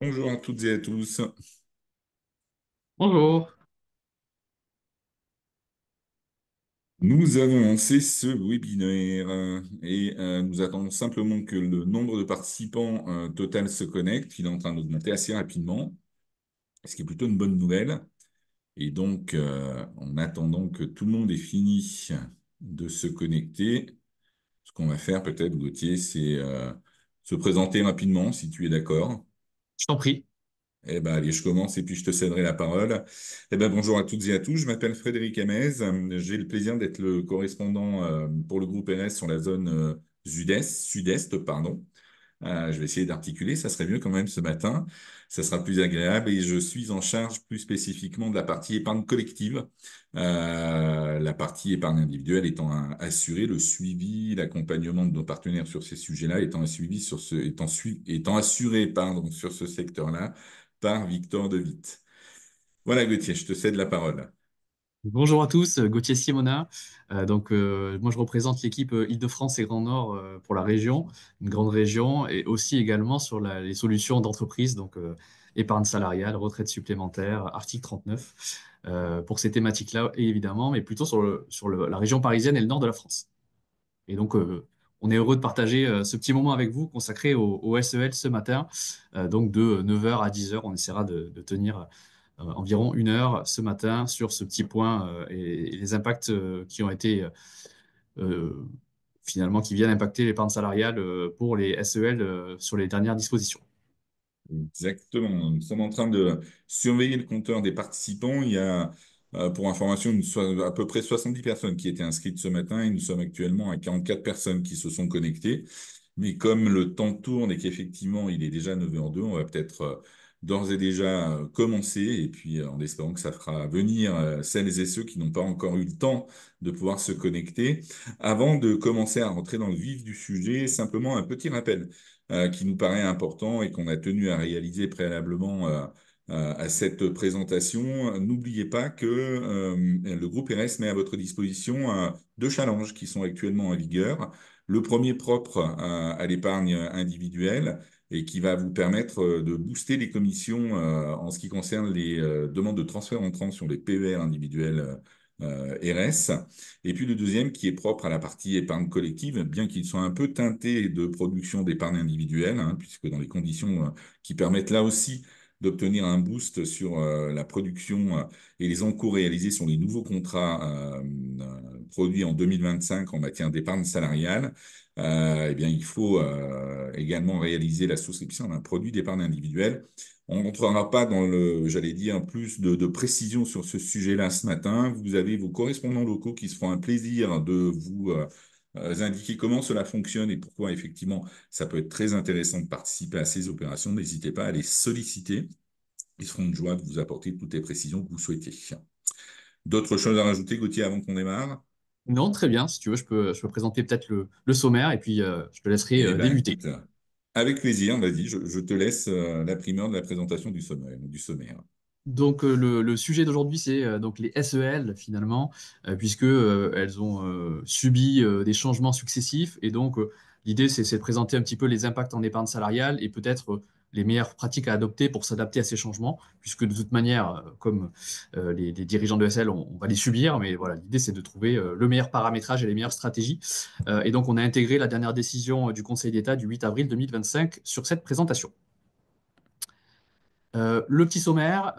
Bonjour à toutes et à tous. Bonjour. Nous avons lancé ce webinaire et nous attendons simplement que le nombre de participants total se connecte. Il est en train d'augmenter assez rapidement, ce qui est plutôt une bonne nouvelle. Et donc, en attendant que tout le monde ait fini de se connecter, ce qu'on va faire peut-être, Gauthier, c'est se présenter rapidement, si tu es d'accord. Je t'en prie. Eh ben, allez, je commence et puis je te céderai la parole. Eh ben, bonjour à toutes et à tous. Je m'appelle Frédéric Hamez. J'ai le plaisir d'être le correspondant pour le groupe RS sur la zone sud-est, pardon. Je vais essayer d'articuler, ça serait mieux quand même ce matin. Ça sera plus agréable et je suis en charge plus spécifiquement de la partie épargne collective. La partie épargne individuelle étant assurée, le suivi, l'accompagnement de nos partenaires sur ces sujets-là étant, suivi sur ce, étant assuré, pardon, sur ce secteur-là par Victor De Witt. Voilà, Gauthier, je te cède la parole. Bonjour à tous, Gauthier Simona. Moi, je représente l'équipe Île-de-France et Grand Nord pour la région, une grande région, et aussi également sur les solutions d'entreprise, épargne salariale, retraite supplémentaire, article 39, pour ces thématiques-là, évidemment, mais plutôt la région parisienne et le nord de la France. Et donc, on est heureux de partager ce petit moment avec vous consacré au SEL ce matin. Donc, de 9h à 10h, on essaiera de tenir environ 1 heure ce matin sur ce petit point et les impacts qui ont été euh, finalement qui viennent impacter l'épargne salariale pour les SEL sur les dernières dispositions. Exactement. Nous sommes en train de surveiller le compteur des participants. Il y a, pour information, à peu près 70 personnes qui étaient inscrites ce matin et nous sommes actuellement à 44 personnes qui se sont connectées. Mais comme le temps tourne et qu'effectivement il est déjà 9h02, on va peut-être d'ores et déjà commencer et puis en espérant que ça fera venir celles et ceux qui n'ont pas encore eu le temps de pouvoir se connecter. Avant de commencer à rentrer dans le vif du sujet, simplement un petit rappel qui nous paraît important et qu'on a tenu à réaliser préalablement à cette présentation. N'oubliez pas que le groupe RS met à votre disposition deux challenges qui sont actuellement en vigueur. Le premier propre à l'épargne individuelle et qui va vous permettre de booster les commissions en ce qui concerne les demandes de transfert entrant sur les PER individuels RS. Et puis le deuxième qui est propre à la partie épargne collective, bien qu'il soit un peu teinté de production d'épargne individuelle, hein, puisque dans les conditions qui permettent là aussi d'obtenir un boost sur la production et les encours réalisés sur les nouveaux contrats produits en 2025 en matière d'épargne salariale, eh bien, il faut également réaliser la souscription d'un produit d'épargne individuelle. On n'entrera pas dans le, j'allais dire, plus de précision sur ce sujet-là ce matin. Vous avez vos correspondants locaux qui se feront un plaisir de vous indiquer comment cela fonctionne et pourquoi effectivement ça peut être très intéressant de participer à ces opérations. N'hésitez pas à les solliciter. Ils seront de joie de vous apporter toutes les précisions que vous souhaitez. D'autres choses à rajouter, Gauthier, avant qu'on démarre? Non, très bien. Si tu veux, je peux présenter peut-être le sommaire et puis je te laisserai Eh bien, débuter. écoute, avec plaisir, vas-y, je te laisse la primeur de la présentation du sommaire. Le sujet d'aujourd'hui, c'est donc les SEL finalement, puisque elles ont subi des changements successifs. Et donc, l'idée, c'est de présenter un petit peu les impacts en épargne salariale et peut-être les meilleures pratiques à adopter pour s'adapter à ces changements, puisque de toute manière, comme les dirigeants de SL, on va les subir. Mais voilà, l'idée, c'est de trouver le meilleur paramétrage et les meilleures stratégies. Et donc, on a intégré la dernière décision du Conseil d'État du 8 avril 2025 sur cette présentation. Le petit sommaire,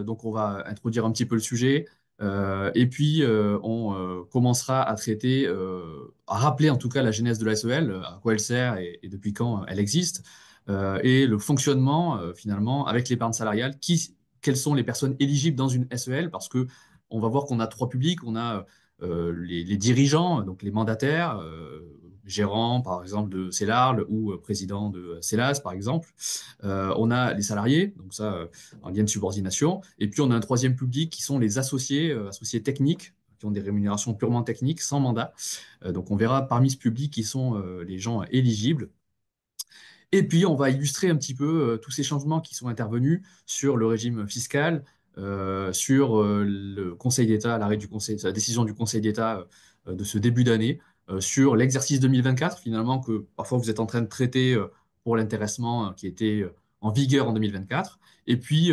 donc on va introduire un petit peu le sujet, et puis on commencera à traiter, à rappeler en tout cas la genèse de la SEL, à quoi elle sert et depuis quand elle existe, et le fonctionnement finalement avec l'épargne salariale, quelles sont les personnes éligibles dans une SEL, parce que on va voir qu'on a trois publics, on a les dirigeants, donc les mandataires, gérants par exemple de CELARL ou président de CELAS par exemple. On a les salariés, donc ça, en lien de subordination. Et puis, on a un troisième public qui sont les associés, associés techniques, qui ont des rémunérations purement techniques, sans mandat. Donc, on verra parmi ce public qui sont les gens éligibles. Et puis, on va illustrer un petit peu tous ces changements qui sont intervenus sur le régime fiscal, sur le Conseil d'État, l'arrêt du Conseil, la décision du Conseil d'État de ce début d'année, sur l'exercice 2024, finalement, que parfois vous êtes en train de traiter pour l'intéressement qui était en vigueur en 2024. Et puis,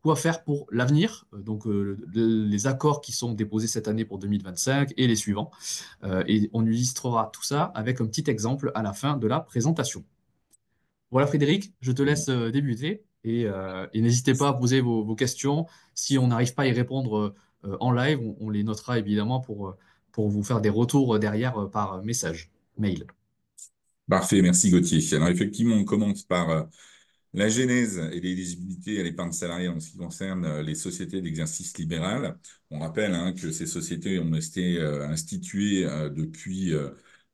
quoi faire pour l'avenir? Les accords qui sont déposés cette année pour 2025 et les suivants. Et on illustrera tout ça avec un petit exemple à la fin de la présentation. Voilà, Frédéric, je te laisse débuter et n'hésitez pas à poser vos questions. Si on n'arrive pas à y répondre en live, on les notera évidemment pour vous faire des retours derrière par message, mail. Parfait, merci Gauthier. Alors effectivement, on commence par la genèse et l'éligibilité à l'épargne salariale en ce qui concerne les sociétés d'exercice libéral. On rappelle hein, que ces sociétés ont été instituées depuis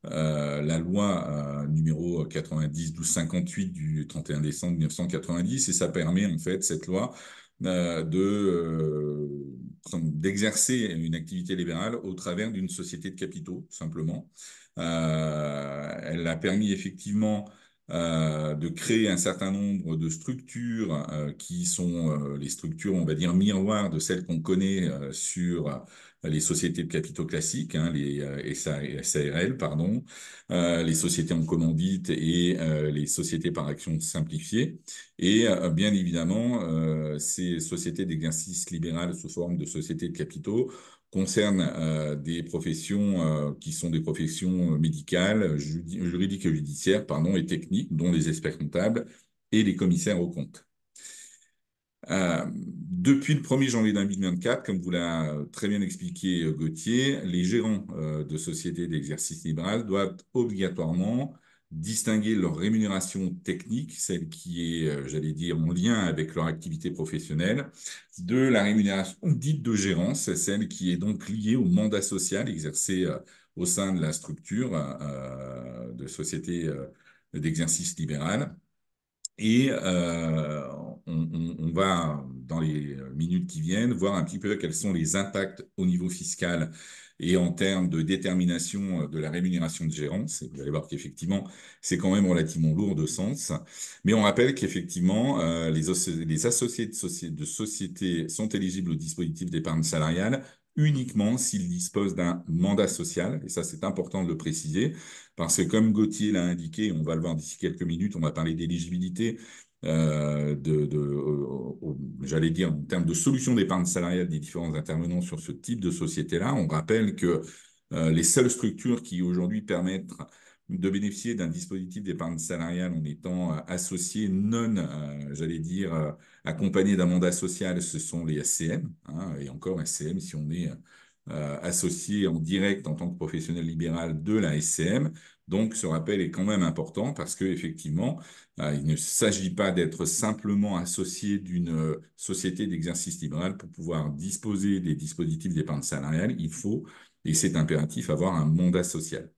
la loi numéro 90-1258 du 31 décembre 1990 et ça permet en fait cette loi d'exercer une activité libérale au travers d'une société de capitaux, simplement. Elle a permis effectivement de créer un certain nombre de structures qui sont les structures, on va dire, miroirs de celles qu'on connaît sur les sociétés de capitaux classiques, hein, les SARL, pardon, les sociétés en commandite et les sociétés par action simplifiées. Et bien évidemment, ces sociétés d'exercice libéral sous forme de sociétés de capitaux concerne des professions qui sont des professions médicales, juridiques et judiciaires, pardon, et techniques, dont les experts comptables et les commissaires aux comptes. Depuis le 1er janvier 2024, comme vous l'a très bien expliqué Gauthier, les gérants de sociétés d'exercice libéral doivent obligatoirement distinguer leur rémunération technique, celle qui est, j'allais dire, en lien avec leur activité professionnelle, de la rémunération dite de gérance, celle qui est donc liée au mandat social exercé au sein de la structure de société d'exercice libéral. Et on va, dans les minutes qui viennent, voir un petit peu quels sont les impacts au niveau fiscal et en termes de détermination de la rémunération de gérance. Et vous allez voir qu'effectivement, c'est quand même relativement lourd de sens. Mais on rappelle qu'effectivement, les associés de société sont éligibles au dispositif d'épargne salariale uniquement s'ils disposent d'un mandat social. Et ça, c'est important de le préciser. Parce que comme Gauthier l'a indiqué, on va le voir d'ici quelques minutes, on va parler d'éligibilité, j'allais dire, en termes de solutions d'épargne salariale des différents intervenants sur ce type de société-là. On rappelle que les seules structures qui aujourd'hui permettent de bénéficier d'un dispositif d'épargne salariale en étant associé non, j'allais dire, accompagné d'un mandat social, ce sont les SCM, hein, et encore SCM si on est associé en direct en tant que professionnel libéral de la SCM. Donc, ce rappel est quand même important parce que effectivement, il ne s'agit pas d'être simplement associé d'une société d'exercice libéral pour pouvoir disposer des dispositifs d'épargne salariale. Il faut, et c'est impératif, avoir un mandat social.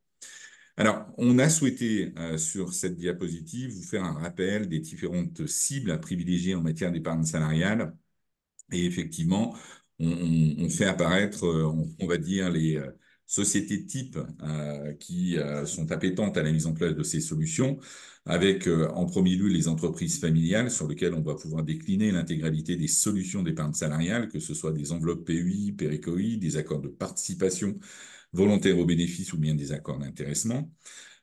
Alors, on a souhaité, sur cette diapositive, vous faire un rappel des différentes cibles à privilégier en matière d'épargne salariale. Et effectivement, on fait apparaître, on va dire, les sociétés types qui sont appétentes à la mise en place de ces solutions, avec en premier lieu les entreprises familiales sur lesquelles on va pouvoir décliner l'intégralité des solutions d'épargne salariale, que ce soit des enveloppes PEI, PERECOI, des accords de participation volontaire aux bénéfices ou bien des accords d'intéressement.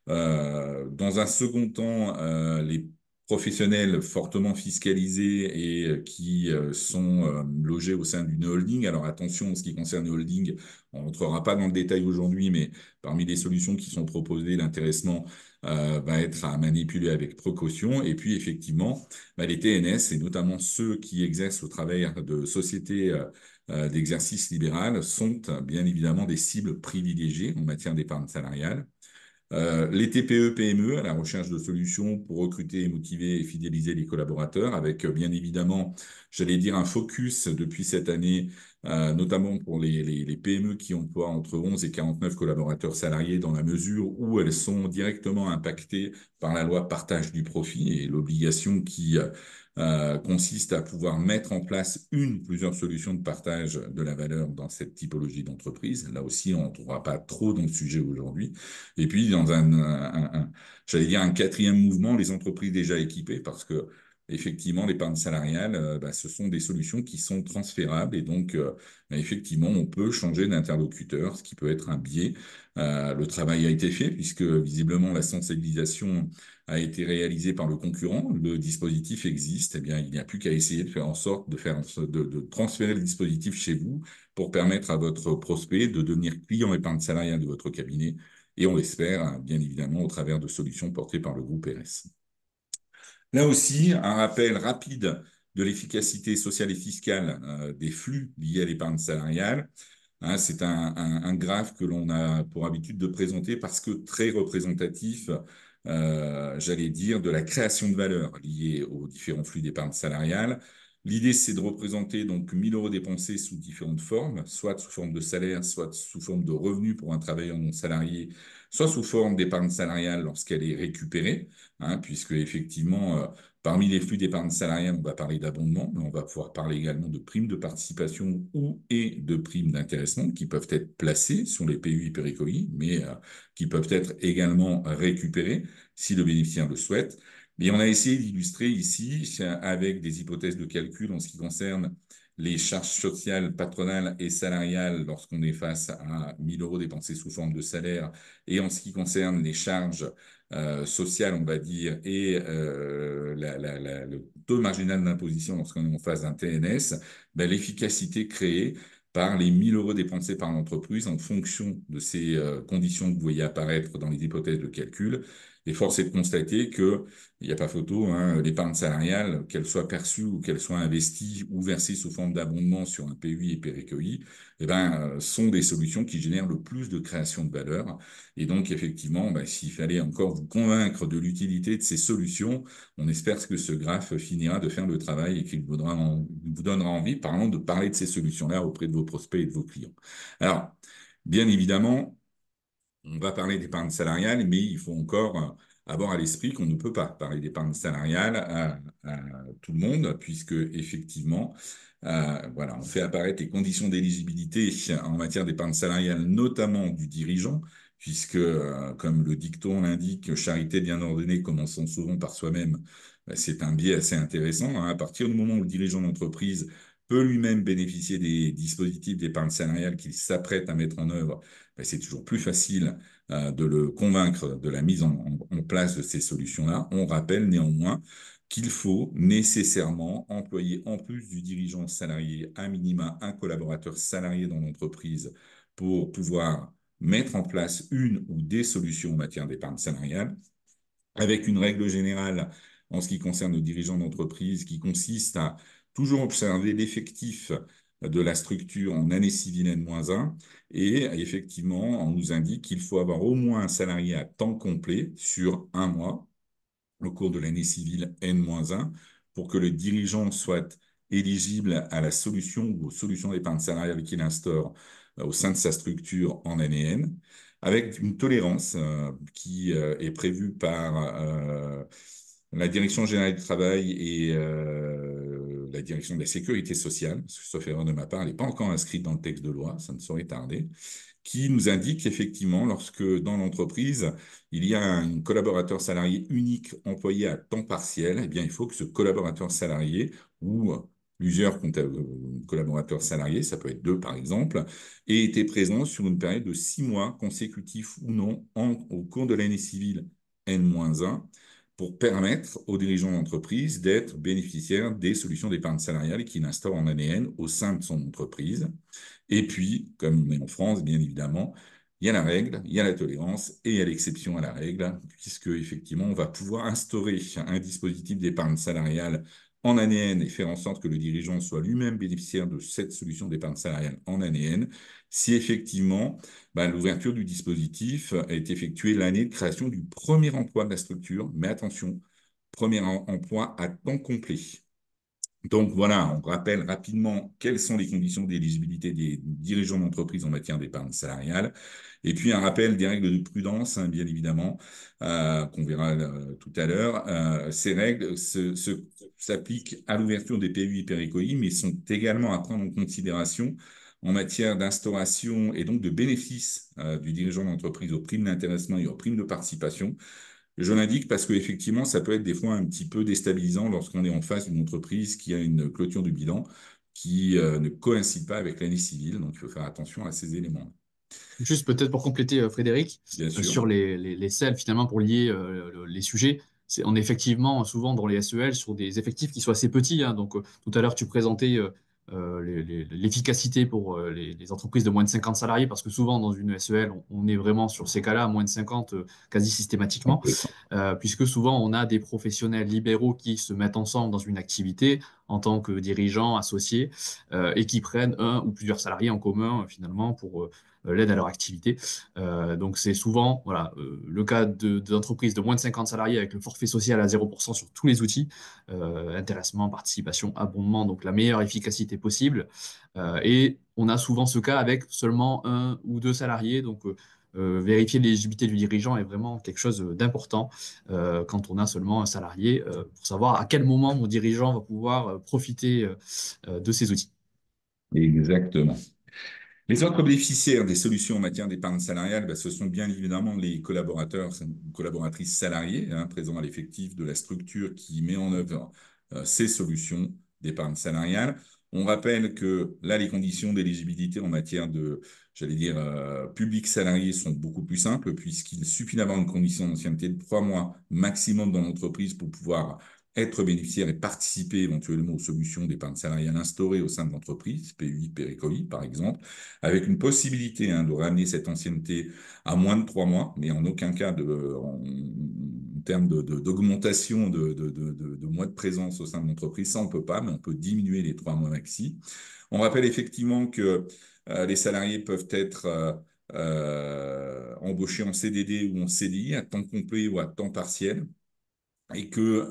Dans un second temps, les professionnels fortement fiscalisés et qui sont logés au sein d'une holding. Alors attention, en ce qui concerne les holdings, on ne rentrera pas dans le détail aujourd'hui, mais parmi les solutions qui sont proposées, l'intéressement va être à manipuler avec précaution. Et puis effectivement, les TNS, et notamment ceux qui exercent au travers de sociétés d'exercice libéral, sont bien évidemment des cibles privilégiées en matière d'épargne salariale. Les TPE, PME à la recherche de solutions pour recruter, motiver et fidéliser les collaborateurs avec bien évidemment, j'allais dire, un focus depuis cette année, notamment pour les PME qui emploient entre 11 et 49 collaborateurs salariés dans la mesure où elles sont directement impactées par la loi partage du profit et l'obligation qui consiste à pouvoir mettre en place une ou plusieurs solutions de partage de la valeur dans cette typologie d'entreprise. Là aussi, on ne trouvera pas trop dans le sujet aujourd'hui. Et puis, dans j'allais dire un quatrième mouvement, les entreprises déjà équipées, parce que effectivement, l'épargne salariale, ce sont des solutions qui sont transférables et donc, effectivement, on peut changer d'interlocuteur, ce qui peut être un biais. Le travail a été fait puisque visiblement la sensibilisation a été réalisée par le concurrent. Le dispositif existe. Eh bien, il n'y a plus qu'à essayer de faire en sorte de transférer le dispositif chez vous pour permettre à votre prospect de devenir client épargne salariale de votre cabinet. Et on l'espère, bien évidemment, au travers de solutions portées par le groupe RS. Là aussi, un rappel rapide de l'efficacité sociale et fiscale des flux liés à l'épargne salariale. Hein, c'est un graphe que l'on a pour habitude de présenter parce que très représentatif, j'allais dire, de la création de valeur liée aux différents flux d'épargne salariale. L'idée, c'est de représenter donc 1 000 euros dépensés sous différentes formes, soit sous forme de salaire, soit sous forme de revenus pour un travailleur non salarié, soit sous forme d'épargne salariale lorsqu'elle est récupérée, hein, puisque effectivement, parmi les flux d'épargne salariale, on va parler d'abondement, mais on va pouvoir parler également de primes de participation ou et de primes d'intéressement qui peuvent être placées sur les PUI Péricoï, mais qui peuvent être également récupérées si le bénéficiaire le souhaite. Et on a essayé d'illustrer ici avec des hypothèses de calcul en ce qui concerne les charges sociales patronales et salariales lorsqu'on est face à 1 000 euros dépensés sous forme de salaire et en ce qui concerne les charges sociale, on va dire, et le taux marginal d'imposition lorsqu'on est en phase d'un TNS, ben, l'efficacité créée par les 1 000 euros dépensés par l'entreprise en fonction de ces conditions que vous voyez apparaître dans les hypothèses de calcul. Et force est de constater que il n'y a pas photo, hein, l'épargne salariale, qu'elle soit perçue ou qu'elle soit investie ou versée sous forme d'abondement sur un PUI et PERCOI, eh ben, sont des solutions qui génèrent le plus de création de valeur. Et donc, effectivement, s'il fallait encore vous convaincre de l'utilité de ces solutions, on espère que ce graphe finira de faire le travail et qu'il vous donnera envie, parlant de parler de ces solutions-là auprès de vos prospects et de vos clients. Alors, bien évidemment, on va parler d'épargne salariale, mais il faut encore avoir à l'esprit qu'on ne peut pas parler d'épargne salariale à tout le monde, puisque effectivement, voilà, on fait apparaître les conditions d'éligibilité en matière d'épargne salariale, notamment du dirigeant, puisque, comme le dicton l'indique, charité bien ordonnée, commençons souvent par soi-même, c'est un biais assez intéressant, hein. À partir du moment où le dirigeant d'entreprise peut lui-même bénéficier des dispositifs d'épargne salariale qu'il s'apprête à mettre en œuvre, c'est toujours plus facile de le convaincre de la mise en place de ces solutions-là. On rappelle néanmoins qu'il faut nécessairement employer, en plus du dirigeant salarié, à minima un collaborateur salarié dans l'entreprise pour pouvoir mettre en place une ou des solutions en matière d'épargne salariale, avec une règle générale en ce qui concerne le dirigeant d'entreprise qui consiste à toujours observer l'effectif de la structure en année civile N-1 et effectivement, on nous indique qu'il faut avoir au moins un salarié à temps complet sur un mois au cours de l'année civile N-1 pour que le dirigeant soit éligible à la solution ou aux solutions d'épargne salariale qu'il instaure au sein de sa structure en année N, avec une tolérance qui est prévue par la Direction générale du travail et la Direction de la sécurité sociale, sauf erreur de ma part, elle n'est pas encore inscrite dans le texte de loi, ça ne saurait tarder, qui nous indique qu'effectivement, lorsque dans l'entreprise, il y a un collaborateur salarié unique employé à temps partiel, eh bien, il faut que ce collaborateur salarié ou plusieurs collaborateurs salariés, ça peut être deux par exemple, aient été présents sur une période de 6 mois consécutifs ou non au cours de l'année civile N-1 pour permettre aux dirigeants d'entreprise d'être bénéficiaires des solutions d'épargne salariale qu'il instaure en année N au sein de son entreprise. Et puis, comme on est en France, bien évidemment, il y a la règle, il y a la tolérance et il y a l'exception à la règle, puisque effectivement, on va pouvoir instaurer un dispositif d'épargne salariale en année N et faire en sorte que le dirigeant soit lui-même bénéficiaire de cette solution d'épargne salariale en année N, si effectivement l'ouverture du dispositif est effectuée l'année de création du premier emploi de la structure. Mais attention, premier emploi à temps complet. Donc voilà, on rappelle rapidement quelles sont les conditions d'éligibilité des dirigeants d'entreprise en matière d'épargne salariale. Et puis un rappel des règles de prudence, hein, bien évidemment, qu'on verra tout à l'heure. Ces règles s'appliquent à l'ouverture des PUI Péricoï, mais sont également à prendre en considération en matière d'instauration et donc de bénéfice du dirigeant d'entreprise aux primes d'intéressement et aux primes de participation. Je l'indique parce qu'effectivement, ça peut être des fois un petit peu déstabilisant lorsqu'on est en face d'une entreprise qui a une clôture du bilan qui ne coïncide pas avec l'année civile. Donc, il faut faire attention à ces éléments. Juste peut-être pour compléter, Frédéric, Bien sûr. sur les SEL, finalement, pour lier les sujets, on est effectivement souvent dans les SEL sur des effectifs qui sont assez petits, hein. Donc, tout à l'heure, tu présentais l'efficacité pour les entreprises de moins de 50 salariés, parce que souvent, dans une SEL, on est vraiment sur ces cas-là, à moins de 50, quasi systématiquement, puisque souvent, on a des professionnels libéraux qui se mettent ensemble dans une activité en tant que dirigeants, associés, et qui prennent un ou plusieurs salariés en commun, finalement, pour l'aide à leur activité. Donc c'est souvent voilà, le cas d'entreprises de moins de 50 salariés avec le forfait social à 0% sur tous les outils, intéressement, participation, abondement, donc la meilleure efficacité possible. Et on a souvent ce cas avec seulement un ou deux salariés, donc vérifier l'éligibilité du dirigeant est vraiment quelque chose d'important quand on a seulement un salarié, pour savoir à quel moment mon dirigeant va pouvoir profiter de ces outils. Exactement. Les autres bénéficiaires des solutions en matière d'épargne salariale, ce sont bien évidemment les collaborateurs ou collaboratrices salariés, hein, présents à l'effectif de la structure qui met en œuvre ces solutions d'épargne salariale. On rappelle que là, les conditions d'éligibilité en matière de, j'allais dire, public salarié sont beaucoup plus simples, puisqu'il suffit d'avoir une condition d'ancienneté de 3 mois maximum dans l'entreprise pour pouvoir être bénéficiaire et participer éventuellement aux solutions d'épargne salariale instaurées au sein de l'entreprise, PUI, Pérécoï, par exemple, avec une possibilité, hein, de ramener cette ancienneté à moins de 3 mois, mais en aucun cas en termes d'augmentation de mois de présence au sein de l'entreprise. Ça, on ne peut pas, mais on peut diminuer les 3 mois maxi. On rappelle effectivement que les salariés peuvent être embauchés en CDD ou en CDI à temps complet ou à temps partiel et que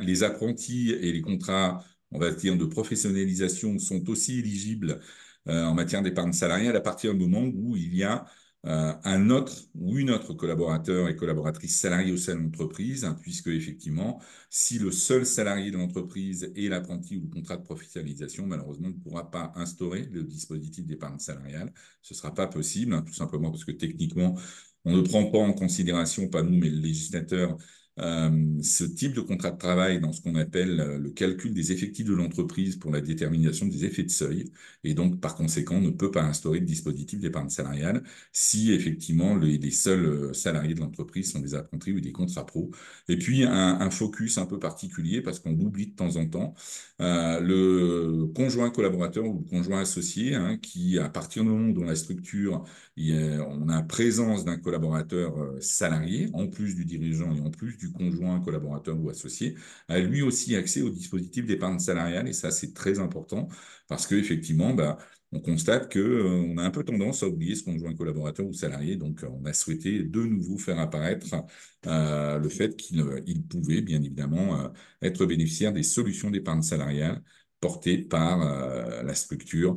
les apprentis et les contrats, on va dire, de professionnalisation sont aussi éligibles en matière d'épargne salariale à partir du moment où il y a un autre ou une autre collaborateur et collaboratrice salariée au sein de l'entreprise, hein, puisque effectivement, si le seul salarié de l'entreprise est l'apprenti ou le contrat de professionnalisation, malheureusement, on ne pourra pas instaurer le dispositif d'épargne salariale. Ce ne sera pas possible, hein, tout simplement parce que techniquement, on ne prend pas en considération, pas nous, mais le législateur, ce type de contrat de travail dans ce qu'on appelle le calcul des effectifs de l'entreprise pour la détermination des effets de seuil. Et donc, par conséquent, on ne peut pas instaurer de dispositif d'épargne salariale si effectivement les seuls salariés de l'entreprise sont des apprentis ou des contrats pro. Et puis, un focus un peu particulier, parce qu'on l'oublie de temps en temps, le conjoint collaborateur ou le conjoint associé, hein, qui, à partir du moment où dans la structure, on a présence d'un collaborateur salarié, en plus du dirigeant et en plus du conjoint collaborateur ou associé, a lui aussi accès au dispositif d'épargne salariale. Et ça, c'est très important parce qu'effectivement, on constate que, on a un peu tendance à oublier ce conjoint collaborateur ou salarié. Donc, on a souhaité de nouveau faire apparaître le fait qu'il pouvait, bien évidemment, être bénéficiaire des solutions d'épargne salariale portées par la structure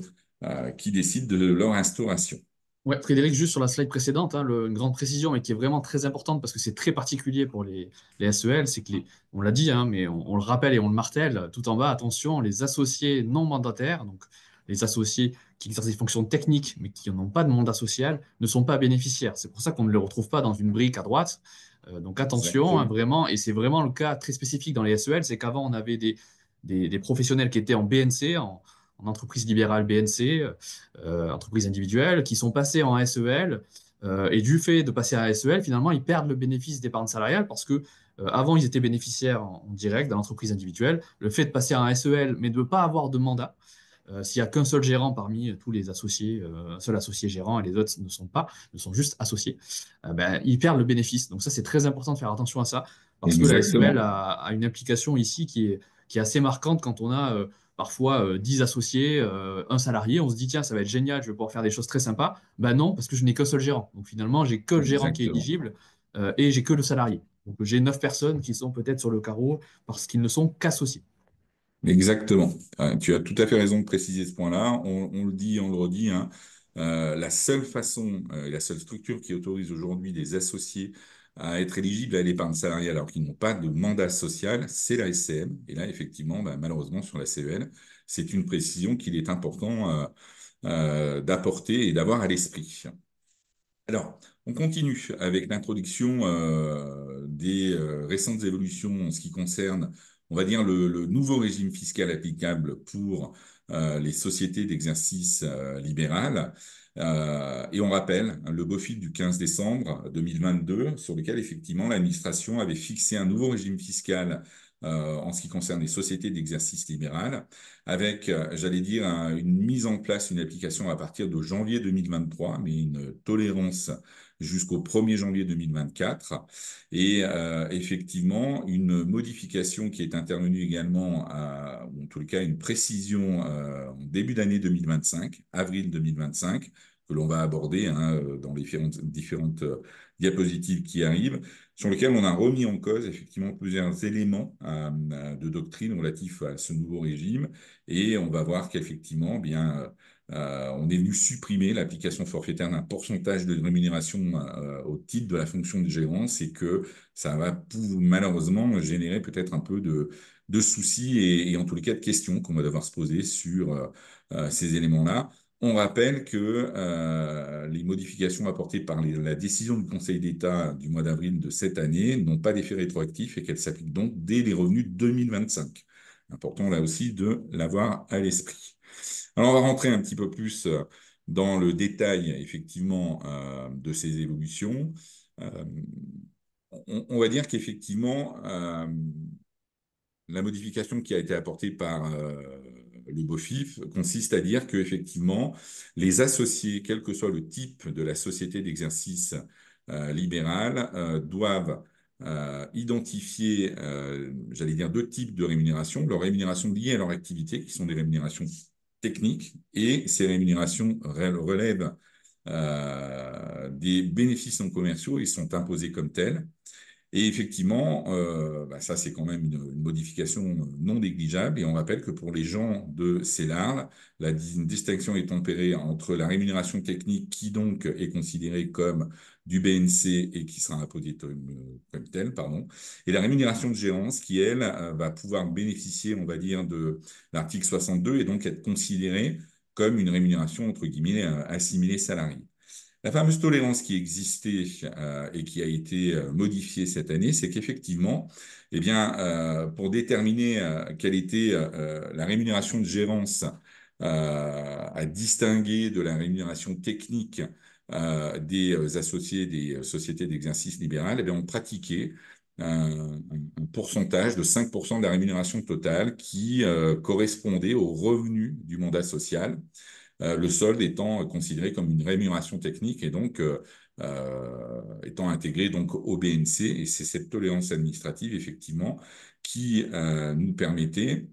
qui décide de leur instauration. Ouais, Frédéric, juste sur la slide précédente, hein, une grande précision, mais qui est vraiment très importante parce que c'est très particulier pour les SEL, c'est que on l'a dit, hein, mais on le rappelle et on le martèle, tout en bas, attention, les associés non mandataires, donc les associés qui exercent des fonctions techniques mais qui n'ont pas de mandat social, ne sont pas bénéficiaires. C'est pour ça qu'on ne les retrouve pas dans une brique à droite. Donc attention, hein, Exactement. vraiment, et c'est vraiment le cas très spécifique dans les SEL, c'est qu'avant on avait des professionnels qui étaient en BNC, en entreprise libérale BNC, entreprises individuelles, qui sont passées en SEL. Et du fait de passer à SEL, finalement, ils perdent le bénéfice d'épargne salariale parce que avant, ils étaient bénéficiaires en direct dans l'entreprise individuelle. Le fait de passer à un SEL, mais de ne pas avoir de mandat, s'il n'y a qu'un seul gérant parmi tous les associés, un seul associé gérant et les autres ne sont pas, ne sont juste associés, ils perdent le bénéfice. Donc ça, c'est très important de faire attention à ça parce que la SEL Exactement. a une implication ici qui est assez marquante quand on a parfois 10 associés, un salarié. On se dit, tiens, ça va être génial, je vais pouvoir faire des choses très sympas. Ben non, parce que je n'ai qu'un seul gérant. Donc finalement, j'ai que le gérant qui est Exactement. éligible et j'ai que le salarié. Donc j'ai 9 personnes qui sont peut-être sur le carreau parce qu'ils ne sont qu'associés. Exactement. Tu as tout à fait raison de préciser ce point-là. On le dit, on le redit, hein. La seule façon, la seule structure qui autorise aujourd'hui des associés à être éligibles à l'épargne salariale alors qu'ils n'ont pas de mandat social, c'est la SCM. Et là, effectivement, malheureusement, sur la CEL, c'est une précision qu'il est important d'apporter et d'avoir à l'esprit. Alors, on continue avec l'introduction des récentes évolutions en ce qui concerne, on va dire, le nouveau régime fiscal applicable pour les sociétés d'exercice libéral. Et on rappelle le BOFIP du 15 décembre 2022, sur lequel effectivement l'administration avait fixé un nouveau régime fiscal en ce qui concerne les sociétés d'exercice libéral, avec, j'allais dire, une mise en place, une application à partir de janvier 2023, mais une tolérance jusqu'au 1er janvier 2024. Et effectivement, une modification qui est intervenue également, ou en tout cas une précision en début d'année 2025, avril 2025, que l'on va aborder hein, dans les différentes diapositives qui arrivent, sur lequel on a remis en cause effectivement plusieurs éléments de doctrine relatifs à ce nouveau régime. Et on va voir qu'effectivement, bien, on est venu supprimer l'application forfaitaire d'un pourcentage de rémunération au titre de la fonction de gérance et que ça va malheureusement générer peut-être un peu de soucis et en tous les cas de questions qu'on va devoir se poser sur ces éléments-là. On rappelle que les modifications apportées par la décision du Conseil d'État du mois d'avril de cette année n'ont pas d'effet rétroactif et qu'elles s'appliquent donc dès les revenus 2025. Important là aussi de l'avoir à l'esprit. Alors on va rentrer un petit peu plus dans le détail effectivement de ces évolutions. Euh, on va dire qu'effectivement, la modification qui a été apportée par le BOFIF consiste à dire qu'effectivement, les associés, quel que soit le type de la société d'exercice libéral, doivent identifier, j'allais dire, deux types de rémunération. Leurs rémunérations liées à leur activité, qui sont des rémunérations techniques, et ces rémunérations relèvent des bénéfices non commerciaux et sont imposées comme telles. Et effectivement, ça c'est quand même une modification non négligeable. Et on rappelle que pour les gens de CELAR, une distinction est opérée entre la rémunération technique qui donc est considérée comme du BNC et qui sera imposée comme telle, pardon, et la rémunération de gérance qui, elle, va pouvoir bénéficier, on va dire, de l'article 62 et donc être considérée comme une rémunération, entre guillemets, assimilée salariée. La fameuse tolérance qui existait et qui a été modifiée cette année, c'est qu'effectivement, eh bien, pour déterminer quelle était la rémunération de gérance à distinguer de la rémunération technique des associés des sociétés d'exercice libéral, eh bien, on pratiquait un pourcentage de 5% de la rémunération totale qui correspondait au revenu du mandat social, le solde étant considéré comme une rémunération technique et donc étant intégré donc au BNC. Et c'est cette tolérance administrative, effectivement, qui nous permettait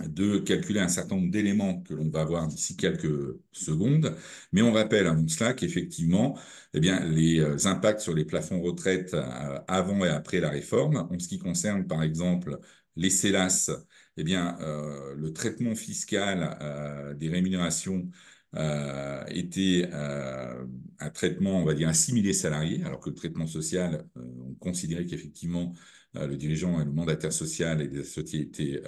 de calculer un certain nombre d'éléments que l'on va voir d'ici quelques secondes. Mais on rappelle avant cela qu'effectivement, eh bien, les impacts sur les plafonds retraite avant et après la réforme, en ce qui concerne par exemple les CELAS, eh bien, le traitement fiscal des rémunérations était un traitement, on va dire, assimilé salarié, alors que le traitement social, on considérait qu'effectivement, le dirigeant et le mandataire social et des sociétés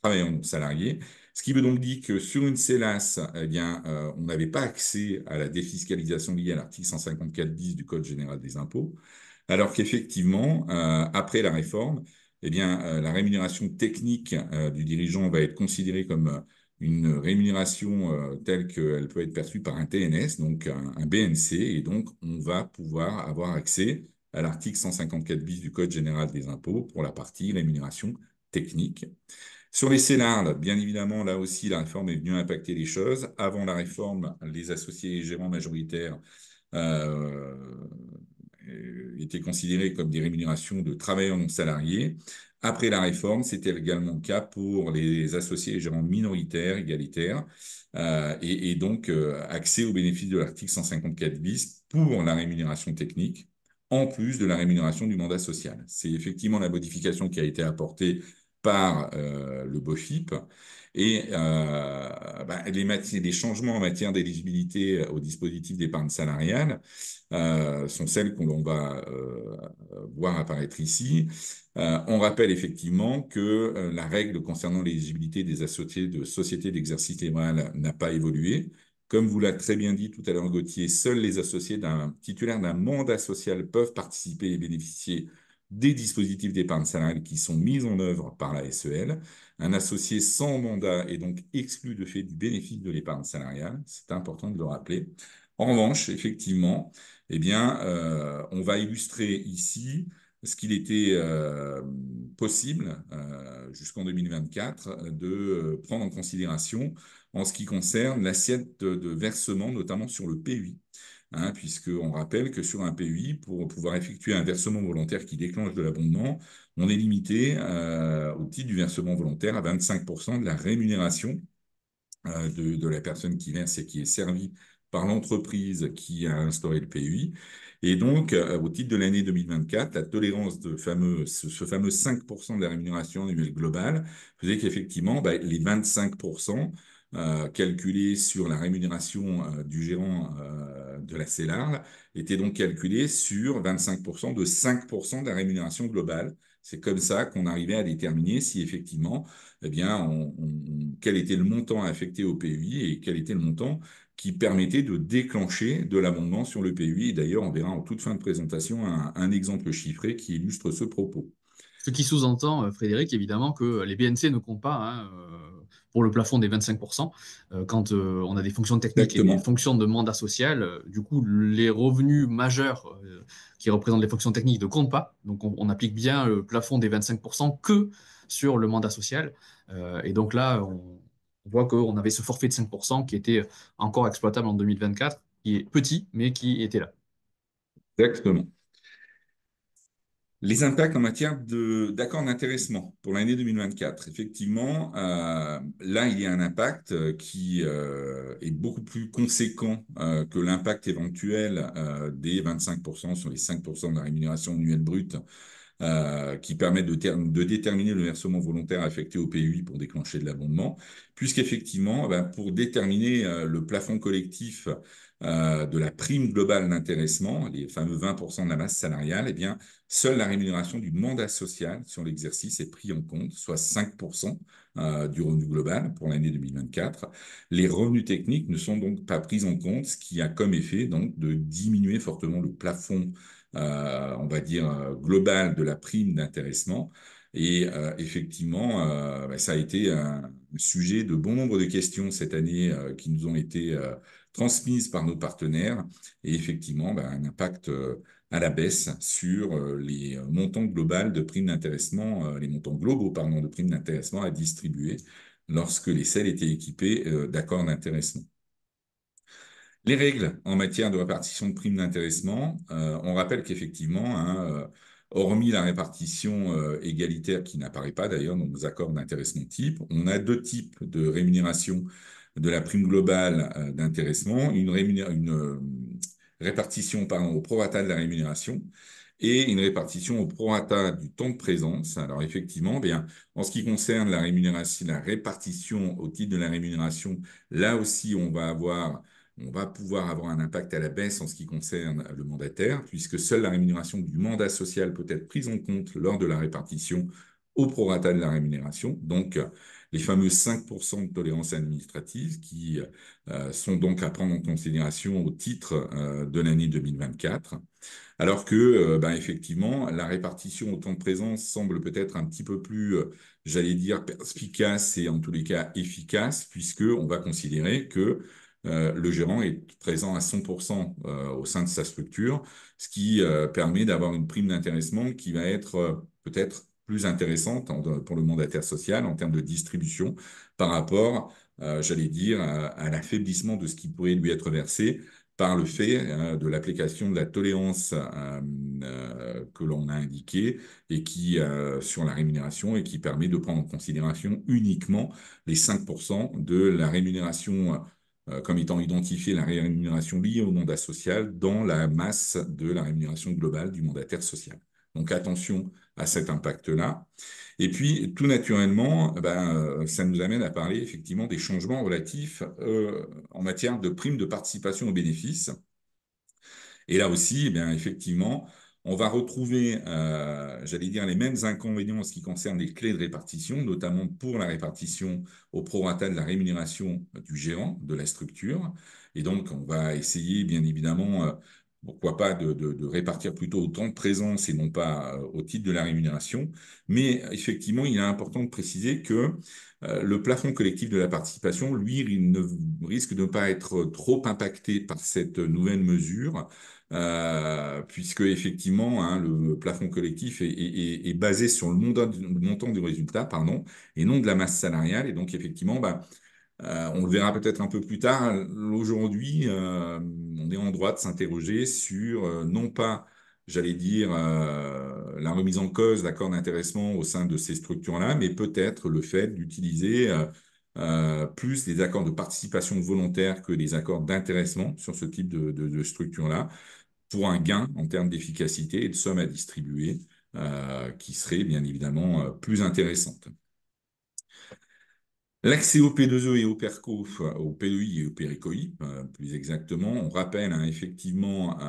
travaillant salariés. Ce qui veut donc dire que sur une CELAS, eh bien, on n'avait pas accès à la défiscalisation liée à l'article 154 bis du Code général des impôts, alors qu'effectivement, après la réforme, eh bien, la rémunération technique du dirigeant va être considérée comme une rémunération telle qu'elle peut être perçue par un TNS, donc un BNC, et donc on va pouvoir avoir accès à l'article 154 bis du Code général des impôts pour la partie rémunération technique. Sur les CELARD, bien évidemment, là aussi, la réforme est venue impacter les choses. Avant la réforme, les associés et gérants majoritaires euh, étaient considérés comme des rémunérations de travailleurs non salariés. Après la réforme, c'était également le cas pour les associés et gérants minoritaires, égalitaires, et donc accès aux bénéfices de l'article 154 bis pour la rémunération technique, en plus de la rémunération du mandat social. C'est effectivement la modification qui a été apportée par le BOFIP. Et les changements en matière d'éligibilité au dispositif d'épargne salariale sont celles qu'on va voir apparaître ici. On rappelle effectivement que la règle concernant l'éligibilité des associés de sociétés d'exercice libéral n'a pas évolué, Comme vous l'avez très bien dit tout à l'heure, Gauthier, seuls les associés d'un titulaire d'un mandat social peuvent participer et bénéficier des dispositifs d'épargne salariale qui sont mis en œuvre par la SEL. Un associé sans mandat est donc exclu de fait du bénéfice de l'épargne salariale. C'est important de le rappeler. En revanche, effectivement, eh bien, on va illustrer ici ce qu'il était possible jusqu'en 2024 de prendre en considération en ce qui concerne l'assiette de versement, notamment sur le PUI. Hein, puisqu'on rappelle que sur un PUI, pour pouvoir effectuer un versement volontaire qui déclenche de l'abondement, on est limité au titre du versement volontaire à 25% de la rémunération de la personne qui verse et qui est servie par l'entreprise qui a instauré le PUI. Et donc, au titre de l'année 2024, la tolérance de ce fameux 5% de la rémunération annuelle globale faisait qu'effectivement, bah, les 25% calculés sur la rémunération du gérant de la CELAR étaient donc calculés sur 25% de 5% de la rémunération globale. C'est comme ça qu'on arrivait à déterminer si effectivement eh bien, quel était le montant affecté au PUI et quel était le montant qui permettait de déclencher de l'abondement sur le PUI. Et d'ailleurs, on verra en toute fin de présentation un exemple chiffré qui illustre ce propos. Ce qui sous-entend, Frédéric, évidemment, que les BNC ne comptent pas hein, pour le plafond des 25%. Quand on a des fonctions techniques et des Exactement. fonctions de mandat social, du coup, les revenus majeurs qui représentent les fonctions techniques ne comptent pas. Donc, on applique bien le plafond des 25% que sur le mandat social. Et donc là, on voit qu'on avait ce forfait de 5% qui était encore exploitable en 2024, qui est petit, mais qui était là. Exactement. Les impacts en matière d'accord d'intéressement pour l'année 2024. Effectivement, là, il y a un impact qui est beaucoup plus conséquent que l'impact éventuel des 25% sur les 5% de la rémunération annuelle brute qui permettent de déterminer le versement volontaire affecté au PUI pour déclencher de l'abondement, puisqu'effectivement, ben, pour déterminer le plafond collectif de la prime globale d'intéressement, les fameux 20% de la masse salariale, eh bien, seule la rémunération du mandat social sur l'exercice est prise en compte, soit 5% du revenu global pour l'année 2024. Les revenus techniques ne sont donc pas pris en compte, ce qui a comme effet donc de diminuer fortement le plafond on va dire, global de la prime d'intéressement. Et effectivement, bah, ça a été un sujet de bon nombre de questions cette année qui nous ont été transmises par nos partenaires et effectivement bah, un impact à la baisse sur les montants globaux de primes d'intéressement, les montants globaux pardon, de primes d'intéressement à distribuer lorsque les selles étaient équipées d'accords d'intéressement. Les règles en matière de répartition de primes d'intéressement, on rappelle qu'effectivement, hein, hormis la répartition égalitaire qui n'apparaît pas d'ailleurs dans nos accords d'intéressement type, on a deux types de rémunération de la prime globale d'intéressement, une répartition pardon, au prorata de la rémunération et une répartition au prorata du temps de présence. Alors effectivement, bien, en ce qui concerne la rémunération, la répartition au titre de la rémunération, là aussi, on va pouvoir avoir un impact à la baisse en ce qui concerne le mandataire, puisque seule la rémunération du mandat social peut être prise en compte lors de la répartition au prorata de la rémunération. Donc, les fameux 5% de tolérance administrative qui sont donc à prendre en considération au titre de l'année 2024. Alors que, ben, effectivement, la répartition au temps de présence semble peut-être un petit peu plus, j'allais dire, perspicace et en tous les cas efficace, puisque on va considérer que le gérant est présent à 100% au sein de sa structure, ce qui permet d'avoir une prime d'intéressement qui va être peut-être plus intéressante pour le mandataire social en termes de distribution par rapport, j'allais dire, à l'affaiblissement de ce qui pourrait lui être versé par le fait de l'application de la tolérance que l'on a indiquée et qui sur la rémunération et qui permet de prendre en considération uniquement les 5% de la rémunération comme étant identifiée la rémunération liée au mandat social dans la masse de la rémunération globale du mandataire social. Donc attention à cet impact-là. Et puis, tout naturellement, ça nous amène à parler effectivement des changements relatifs en matière de primes de participation aux bénéfices. Et là aussi, eh bien, effectivement, On va retrouver, j'allais dire, les mêmes inconvénients en ce qui concerne les clés de répartition, notamment pour la répartition au prorata de la rémunération du gérant de la structure. Et donc, on va essayer, bien évidemment, pourquoi pas, de répartir plutôt au temps de présence et non pas au titre de la rémunération. Mais effectivement, il est important de préciser que le plafond collectif de la participation, lui, il ne risque de ne pas être trop impacté par cette nouvelle mesure, puisque effectivement, hein, le plafond collectif est basé sur le montant du résultat, pardon, et non de la masse salariale. Et donc, effectivement, bah, on le verra peut-être un peu plus tard. Aujourd'hui, on est en droit de s'interroger sur non pas, j'allais dire, la remise en cause d'accords d'intéressement au sein de ces structures-là, mais peut-être le fait d'utiliser plus des accords de participation volontaire que des accords d'intéressement sur ce type de structure-là, pour un gain en termes d'efficacité et de somme à distribuer, qui serait bien évidemment plus intéressante. L'accès au P2E et au PERCO, au PEI et au PERICOI, plus exactement, on rappelle hein, effectivement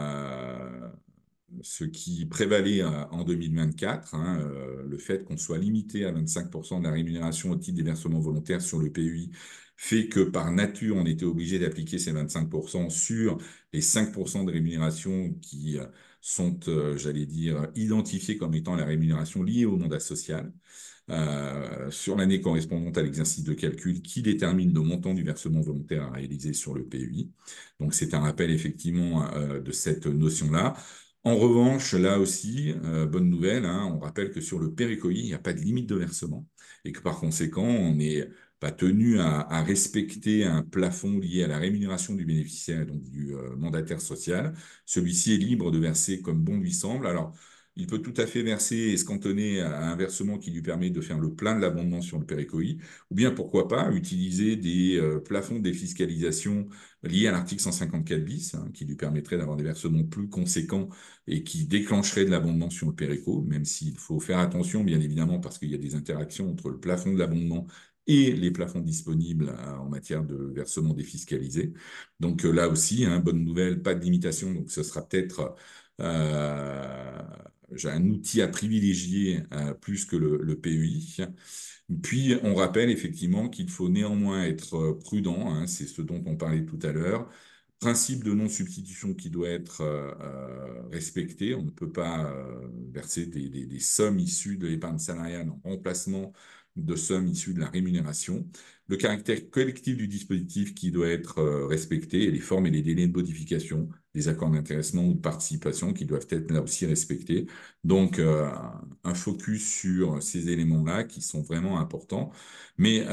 ce qui prévalait en 2024, hein, le fait qu'on soit limité à 25% de la rémunération au titre des versements volontaires sur le PEI fait que par nature, on était obligé d'appliquer ces 25% sur les 5% de rémunération qui sont, j'allais dire, identifiés comme étant la rémunération liée au mandat social sur l'année correspondante à l'exercice de calcul qui détermine le montant du versement volontaire à réaliser sur le PEI. Donc c'est un rappel effectivement de cette notion-là. En revanche, là aussi, bonne nouvelle, hein, on rappelle que sur le PERICOI, il n'y a pas de limite de versement et que par conséquent, on n'est pas tenu à respecter un plafond lié à la rémunération du bénéficiaire et donc du mandataire social. Celui-ci est libre de verser comme bon lui semble. Alors, il peut tout à fait verser et se cantonner à un versement qui lui permet de faire le plein de l'abondement sur le PERICOI, ou bien pourquoi pas utiliser des plafonds de défiscalisation liés à l'article 154 bis, hein, qui lui permettrait d'avoir des versements plus conséquents et qui déclencheraient de l'abondement sur le PERICO, même s'il faut faire attention, bien évidemment, parce qu'il y a des interactions entre le plafond de l'abondement et les plafonds disponibles en matière de versement défiscalisé. Donc là aussi, hein, bonne nouvelle, pas de limitation, donc ce sera peut-être euh, j'ai un outil à privilégier plus que le PEI. Puis, on rappelle effectivement qu'il faut néanmoins être prudent, hein, c'est ce dont on parlait tout à l'heure. Principe de non-substitution qui doit être respecté. On ne peut pas verser des sommes issues de l'épargne salariale en remplacement de sommes issues de la rémunération. Le caractère collectif du dispositif qui doit être respecté et les formes et les délais de modification des accords d'intéressement ou de participation qui doivent être là aussi respectés. Donc, un focus sur ces éléments-là qui sont vraiment importants. Mais,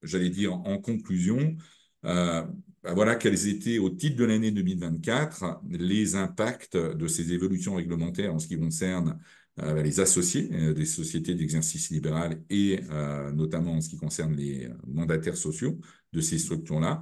j'allais dire en conclusion, ben voilà quels étaient au titre de l'année 2024 les impacts de ces évolutions réglementaires en ce qui concerne les associés des sociétés d'exercice libéral et notamment en ce qui concerne les mandataires sociaux de ces structures-là.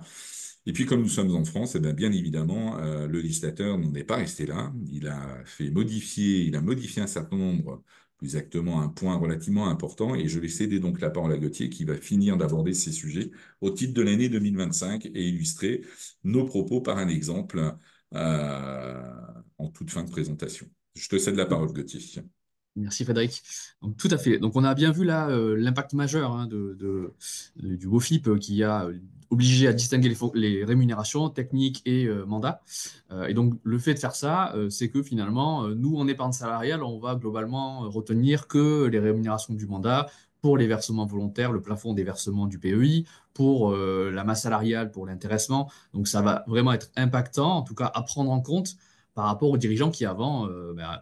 Et puis, comme nous sommes en France, eh bien évidemment, le législateur n'en est pas resté là. Il a modifié un certain nombre, plus exactement un point relativement important, et je vais céder donc la parole à Gauthier qui va finir d'aborder ces sujets au titre de l'année 2025 et illustrer nos propos par un exemple en toute fin de présentation. Je te cède la parole, Gauthier. Merci Frédéric. Donc, tout à fait. Donc on a bien vu là l'impact majeur hein, du WOFIP qui a obligé à distinguer les rémunérations techniques et mandats. Et donc le fait de faire ça, c'est que finalement, nous en épargne salariale, on va globalement retenir que les rémunérations du mandat pour les versements volontaires, le plafond des versements du PEI, pour la masse salariale, pour l'intéressement. Donc ça va vraiment être impactant, en tout cas à prendre en compte par rapport aux dirigeants qui avant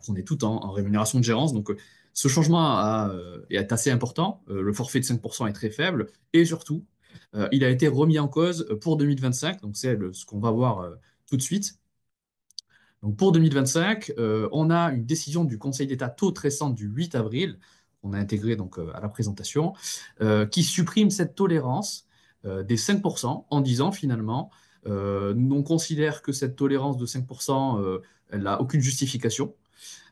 prenaient tout en rémunération de gérance. Donc ce changement est assez important. Le forfait de 5% est très faible et surtout, il a été remis en cause pour 2025. Donc c'est ce qu'on va voir tout de suite. Donc pour 2025, on a une décision du Conseil d'État toute récente du 8 avril, qu'on a intégrée donc, à la présentation, qui supprime cette tolérance des 5% en disant finalement, on considère que cette tolérance de 5%, elle n'a aucune justification.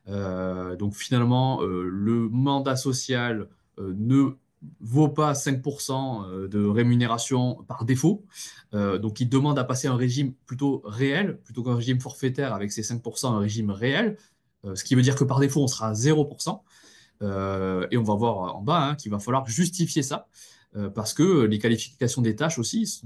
Donc finalement, le mandat social ne vaut pas 5% de rémunération par défaut. Donc, il demande à passer à un régime plutôt réel, plutôt qu'un régime forfaitaire avec ces 5%, un régime réel. Ce qui veut dire que par défaut, on sera à 0%. Et on va voir en bas qu'il va falloir justifier ça, parce que les qualifications des tâches aussi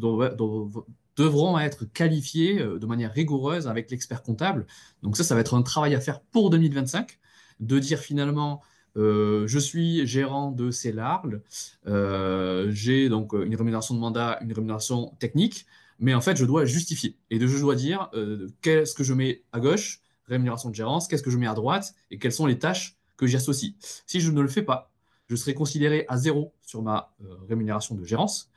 devront être qualifiées de manière rigoureuse avec l'expert comptable. Donc ça va être un travail à faire pour 2025, de dire finalement, je suis gérant de ces larles, j'ai donc une rémunération de mandat, une rémunération technique, mais en fait, je dois justifier. Et je dois dire qu'est-ce que je mets à gauche, rémunération de gérance, qu'est-ce que je mets à droite, et quelles sont les tâches que j'y associe. Si je ne le fais pas, je serai considéré à zéro sur ma rémunération de gérance,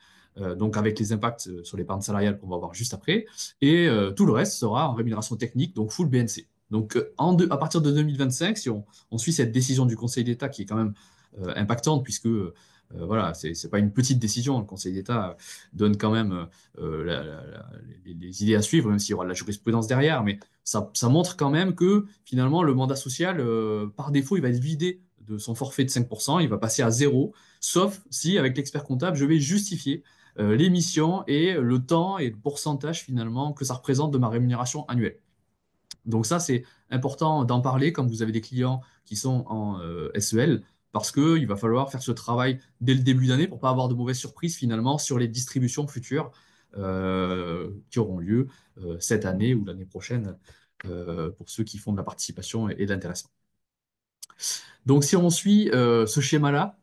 donc avec les impacts sur l'épargne salariale qu'on va voir juste après, et tout le reste sera en rémunération technique, donc full BNC. Donc à partir de 2025, si on suit cette décision du Conseil d'État qui est quand même impactante, puisque voilà, c'est pas une petite décision. Le Conseil d'État donne quand même les idées à suivre, même s'il y aura de la jurisprudence derrière. Mais ça montre quand même que finalement, le mandat social, par défaut, il va être vidé de son forfait de 5%, il va passer à zéro, sauf si, avec l'expert comptable, je vais justifier l'émission et le temps et le pourcentage finalement que ça représente de ma rémunération annuelle. Donc ça, c'est important d'en parler quand vous avez des clients qui sont en SEL, parce qu'il va falloir faire ce travail dès le début d'année pour pas avoir de mauvaises surprises finalement sur les distributions futures qui auront lieu cette année ou l'année prochaine pour ceux qui font de la participation et de l'intéressement. Donc si on suit ce schéma-là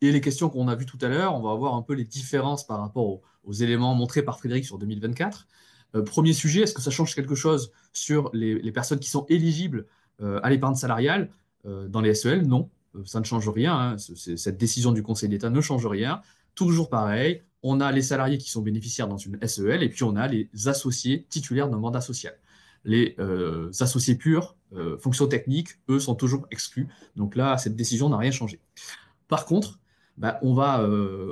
et les questions qu'on a vues tout à l'heure, on va voir un peu les différences par rapport aux éléments montrés par Frédéric sur 2024. Premier sujet, est-ce que ça change quelque chose sur les personnes qui sont éligibles à l'épargne salariale dans les SEL? Non, ça ne change rien, hein. Cette décision du Conseil d'État ne change rien. Toujours pareil, on a les salariés qui sont bénéficiaires dans une SEL et puis on a les associés titulaires d'un mandat social. Les associés purs, fonctions techniques, eux, sont toujours exclus. Donc là, cette décision n'a rien changé. Par contre, bah, on va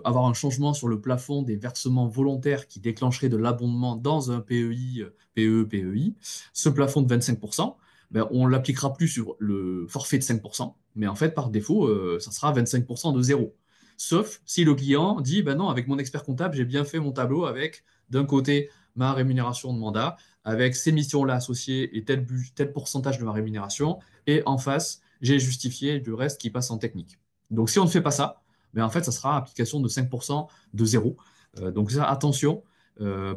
avoir un changement sur le plafond des versements volontaires qui déclencherait de l'abondement dans un PEI, PE, PEI. Ce plafond de 25%, bah, on ne l'appliquera plus sur le forfait de 5%, mais en fait, par défaut, ça sera 25% de zéro. Sauf si le client dit, bah non, avec mon expert comptable, j'ai bien fait mon tableau avec, d'un côté, ma rémunération de mandat, avec ces missions-là associées et tel pourcentage de ma rémunération, et en face, j'ai justifié du reste qui passe en technique. Donc, si on ne fait pas ça, ben en fait, ça sera application de 5% de zéro. Donc, ça, attention,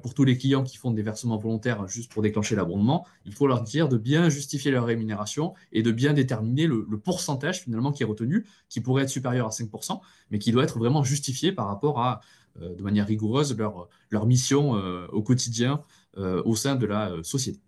pour tous les clients qui font des versements volontaires juste pour déclencher l'abondement, il faut leur dire de bien justifier leur rémunération et de bien déterminer le pourcentage finalement qui est retenu, qui pourrait être supérieur à 5%, mais qui doit être vraiment justifié par rapport à, de manière rigoureuse, leur mission au quotidien au sein de la société.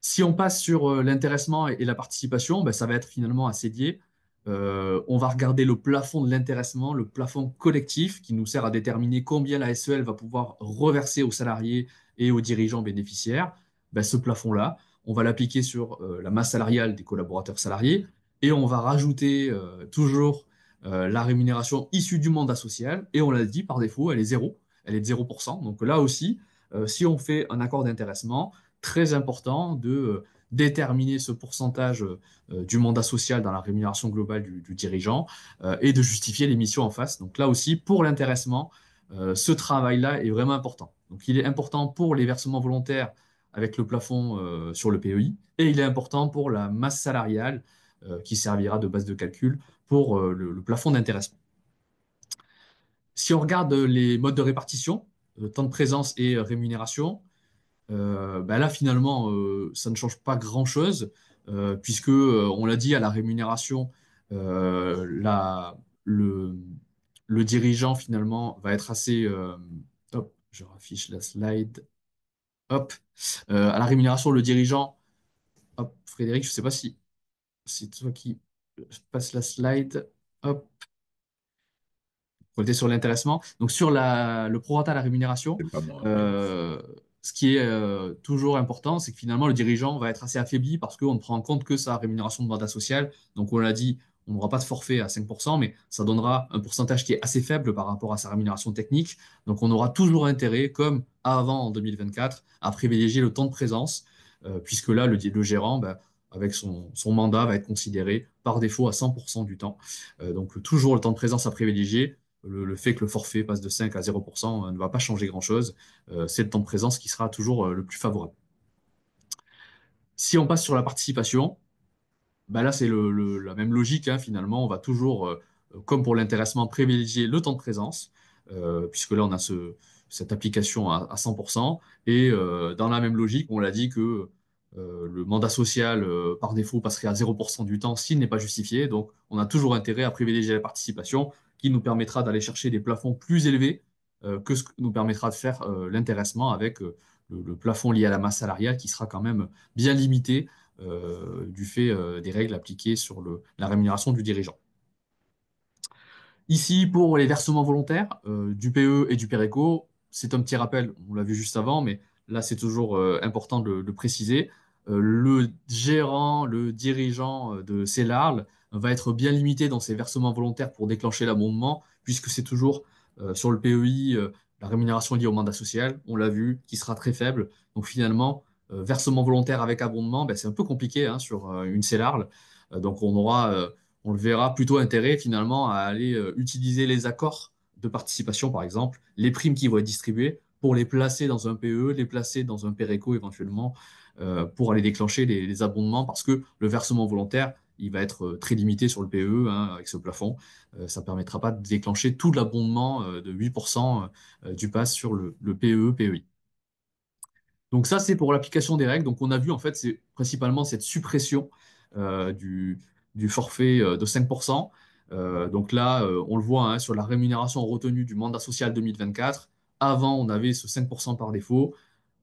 Si on passe sur l'intéressement et la participation, ben, ça va être finalement assez lié. On va regarder le plafond de l'intéressement, le plafond collectif qui nous sert à déterminer combien la SEL va pouvoir reverser aux salariés et aux dirigeants bénéficiaires. Ben, ce plafond-là, on va l'appliquer sur la masse salariale des collaborateurs salariés et on va rajouter toujours la rémunération issue du mandat social. Et on l'a dit, par défaut, elle est zéro. Elle est de 0%. Donc là aussi, si on fait un accord d'intéressement, très important de déterminer ce pourcentage du mandat social dans la rémunération globale du dirigeant et de justifier les missions en face. Donc là aussi, pour l'intéressement, ce travail-là est vraiment important. Donc il est important pour les versements volontaires avec le plafond sur le PEI et il est important pour la masse salariale qui servira de base de calcul pour le plafond d'intéressement. Si on regarde les modes de répartition, temps de présence et rémunération, bah là, finalement, ça ne change pas grand-chose, puisque, on l'a dit, à la rémunération, euh, la- le, le dirigeant, finalement, va être assez... hop, je raffiche la slide. Hop. À la rémunération, le dirigeant... Hop, Frédéric, je ne sais pas si c'est toi qui passe la slide. Hop. On était sur l'intéressement. Donc, sur le prorata à la rémunération, C'est pas moi, oui. euh, ce qui est toujours important, c'est que finalement, le dirigeant va être assez affaibli parce qu'on ne prend en compte que sa rémunération de mandat social. Donc, on l'a dit, on n'aura pas de forfait à 5%, mais ça donnera un pourcentage qui est assez faible par rapport à sa rémunération technique. Donc, on aura toujours intérêt, comme avant en 2024, à privilégier le temps de présence, puisque là, le gérant, ben, avec son mandat, va être considéré par défaut à 100% du temps. Donc toujours le temps de présence à privilégier. Le fait que le forfait passe de 5 à 0% ne va pas changer grand-chose. C'est le temps de présence qui sera toujours le plus favorable. Si on passe sur la participation, bah là, c'est la même logique, hein, finalement. On va toujours, comme pour l'intéressement, privilégier le temps de présence, puisque là, on a cette application à 100%. Et dans la même logique, on l'a dit que le mandat social, par défaut, passerait à 0% du temps s'il n'est pas justifié. Donc, on a toujours intérêt à privilégier la participation, qui nous permettra d'aller chercher des plafonds plus élevés que ce que nous permettra de faire l'intéressement avec le plafond lié à la masse salariale, qui sera quand même bien limité du fait des règles appliquées sur la rémunération du dirigeant. Ici, pour les versements volontaires du PE et du PERECO, c'est un petit rappel, on l'a vu juste avant, mais là, c'est toujours important de le préciser. Le gérant, le dirigeant de CELARL va être bien limité dans ses versements volontaires pour déclencher l'abondement, puisque c'est toujours sur le PEI, la rémunération liée au mandat social, on l'a vu, qui sera très faible. Donc finalement, versement volontaire avec abondement, ben, c'est un peu compliqué hein, sur une CELARL. Donc on le verra, plutôt intérêt finalement à aller utiliser les accords de participation, par exemple, les primes qui vont être distribuées pour les placer dans un PE, les placer dans un PERECO éventuellement, pour aller déclencher les abondements, parce que le versement volontaire, il va être très limité sur le PE hein, avec ce plafond. Ça ne permettra pas de déclencher tout l'abondement de 8% du pass sur le PE, PEI. Donc ça, c'est pour l'application des règles. Donc on a vu, en fait, c'est principalement cette suppression du forfait de 5%. Donc là, on le voit hein, sur la rémunération retenue du mandat social 2024. Avant, on avait ce 5% par défaut.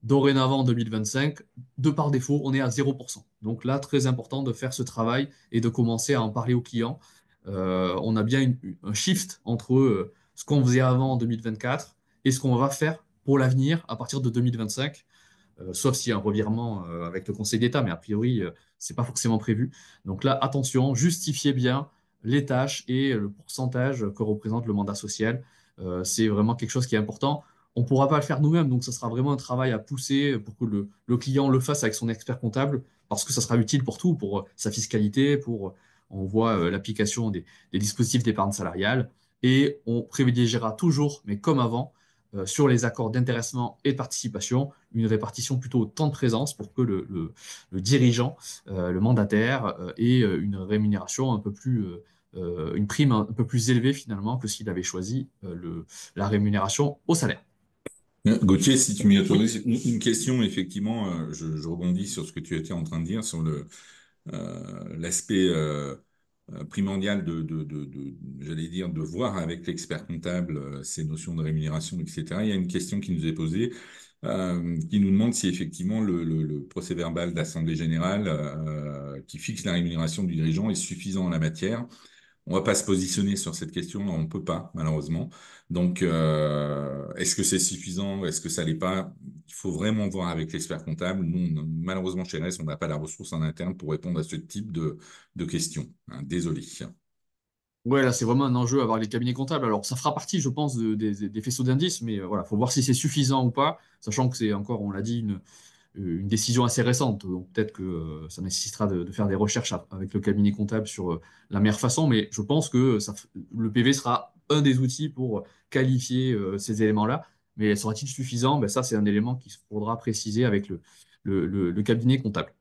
Dorénavant, en 2025, de par défaut, on est à 0%. Donc là, très important de faire ce travail et de commencer à en parler aux clients. On a bien un shift entre ce qu'on faisait avant en 2024 et ce qu'on va faire pour l'avenir à partir de 2025, sauf s'il y a un revirement avec le Conseil d'État, mais a priori, c'est pas forcément prévu. Donc là, attention, justifiez bien les tâches et le pourcentage que représente le mandat social. C'est vraiment quelque chose qui est important. On ne pourra pas le faire nous-mêmes, donc ça sera vraiment un travail à pousser pour que le client le fasse avec son expert comptable, parce que ça sera utile pour tout, pour sa fiscalité, on voit l'application des dispositifs d'épargne salariale, et on privilégiera toujours, mais comme avant, sur les accords d'intéressement et de participation, une répartition plutôt temps de présence pour que le dirigeant, le mandataire, ait une rémunération un peu plus, une prime un peu plus élevée finalement que s'il avait choisi la rémunération au salaire. Gauthier, si tu m'y Oui. autorises, une question, effectivement, je rebondis sur ce que tu étais en train de dire, sur l'aspect primordial j'allais dire, de voir avec l'expert comptable ces notions de rémunération, etc. Il y a une question qui nous est posée, qui nous demande si effectivement le procès-verbal d'Assemblée générale qui fixe la rémunération du dirigeant est suffisant en la matière. On va pas se positionner sur cette question, on peut pas, malheureusement. Donc, est-ce que c'est suffisant? Est-ce que ça l'est pas? Il faut vraiment voir avec l'expert comptable. Nous, malheureusement, chez RS, on n'a pas la ressource en interne pour répondre à ce type de questions, hein. Désolé. Ouais, là, c'est vraiment un enjeu à avoir les cabinets comptables. Alors, ça fera partie, je pense, des faisceaux d'indices, mais voilà, faut voir si c'est suffisant ou pas, sachant que c'est encore, on l'a dit, une décision assez récente. Donc peut-être que ça nécessitera de faire des recherches avec le cabinet comptable sur la meilleure façon, mais je pense que le PV sera un des outils pour qualifier ces éléments-là. Mais sera-t-il suffisant? Ben, ça, c'est un élément qu'il faudra préciser avec le cabinet comptable.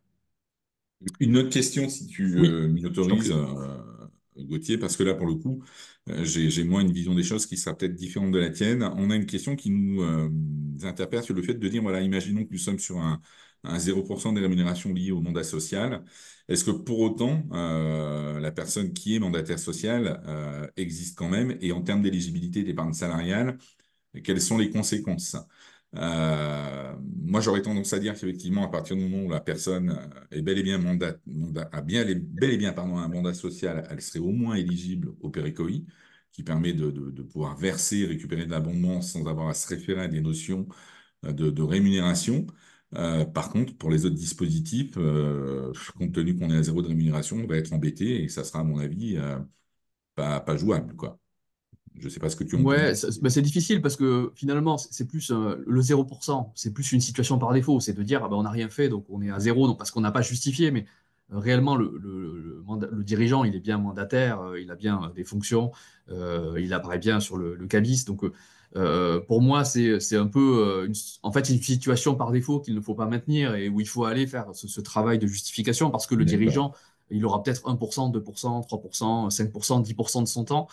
Une autre question, si tu Oui, m'y je t'en autorises, prie. Gauthier, parce que là, pour le coup, j'ai moi une vision des choses qui sera peut-être différente de la tienne. On a une question qui nous interpelle sur le fait de dire, voilà, imaginons que nous sommes sur un 0% des rémunérations liées au mandat social. Est-ce que pour autant, la personne qui est mandataire social existe quand même? Et en termes d'éligibilité d'épargne salariale, quelles sont les conséquences? Moi, j'aurais tendance à dire qu'effectivement, à partir du moment où la personne est bel et bien bel et bien, pardon, un mandat social, elle serait au moins éligible au PERECOI, qui permet de pouvoir verser et récupérer de l'abondement sans avoir à se référer à des notions de rémunération. Par contre, pour les autres dispositifs, compte tenu qu'on est à zéro de rémunération, on va être embêté et ça sera, à mon avis, pas jouable, quoi. Je ne sais pas ce que tu en Ouais, penses. bah, c'est difficile parce que finalement, c'est plus le 0%, c'est plus une situation par défaut. C'est de dire, ah bah, on n'a rien fait, donc on est à zéro, donc parce qu'on n'a pas justifié. Mais réellement le dirigeant, il est bien mandataire, il a bien des fonctions, il apparaît bien sur le cabis. Donc, pour moi, c'est un peu en fait, une situation par défaut qu'il ne faut pas maintenir et où il faut aller faire ce travail de justification parce que le D'accord. dirigeant, il aura peut-être 1%, 2%, 3%, 5%, 10% de son temps.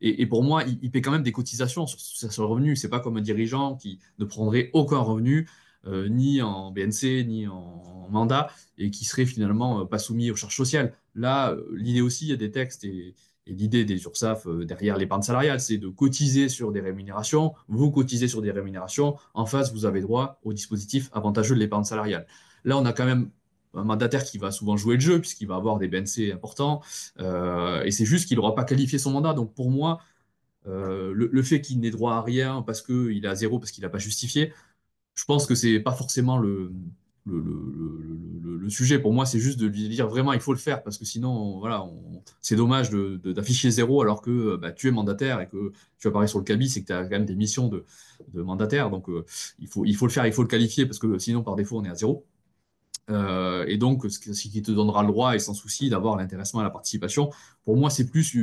Et pour moi, il paie quand même des cotisations sur le revenu. C'est pas comme un dirigeant qui ne prendrait aucun revenu, ni en BNC, ni en mandat, et qui serait finalement pas soumis aux charges sociales. Là, l'idée aussi, il y a des textes et l'idée des URSSAF derrière l'épargne salariale, c'est de cotiser sur des rémunérations. Vous cotisez sur des rémunérations. En face, vous avez droit au dispositif avantageux de l'épargne salariale. Là, on a quand même un mandataire qui va souvent jouer le jeu, puisqu'il va avoir des BNC importants. Et c'est juste qu'il n'aura pas qualifié son mandat. Donc pour moi, le fait qu'il n'ait droit à rien parce qu'il est à zéro, parce qu'il n'a pas justifié, je pense que c'est pas forcément le sujet. Pour moi, c'est juste de lui dire vraiment, il faut le faire, parce que sinon, voilà, c'est dommage d'afficher zéro alors que bah, tu es mandataire et que tu apparais sur le cabis et que tu as quand même des missions de mandataire. Donc, il faut le faire, il faut le qualifier, parce que sinon, par défaut, on est à zéro. Et donc, ce qui te donnera le droit et sans souci d'avoir l'intéressement à la participation. Pour moi, c'est plus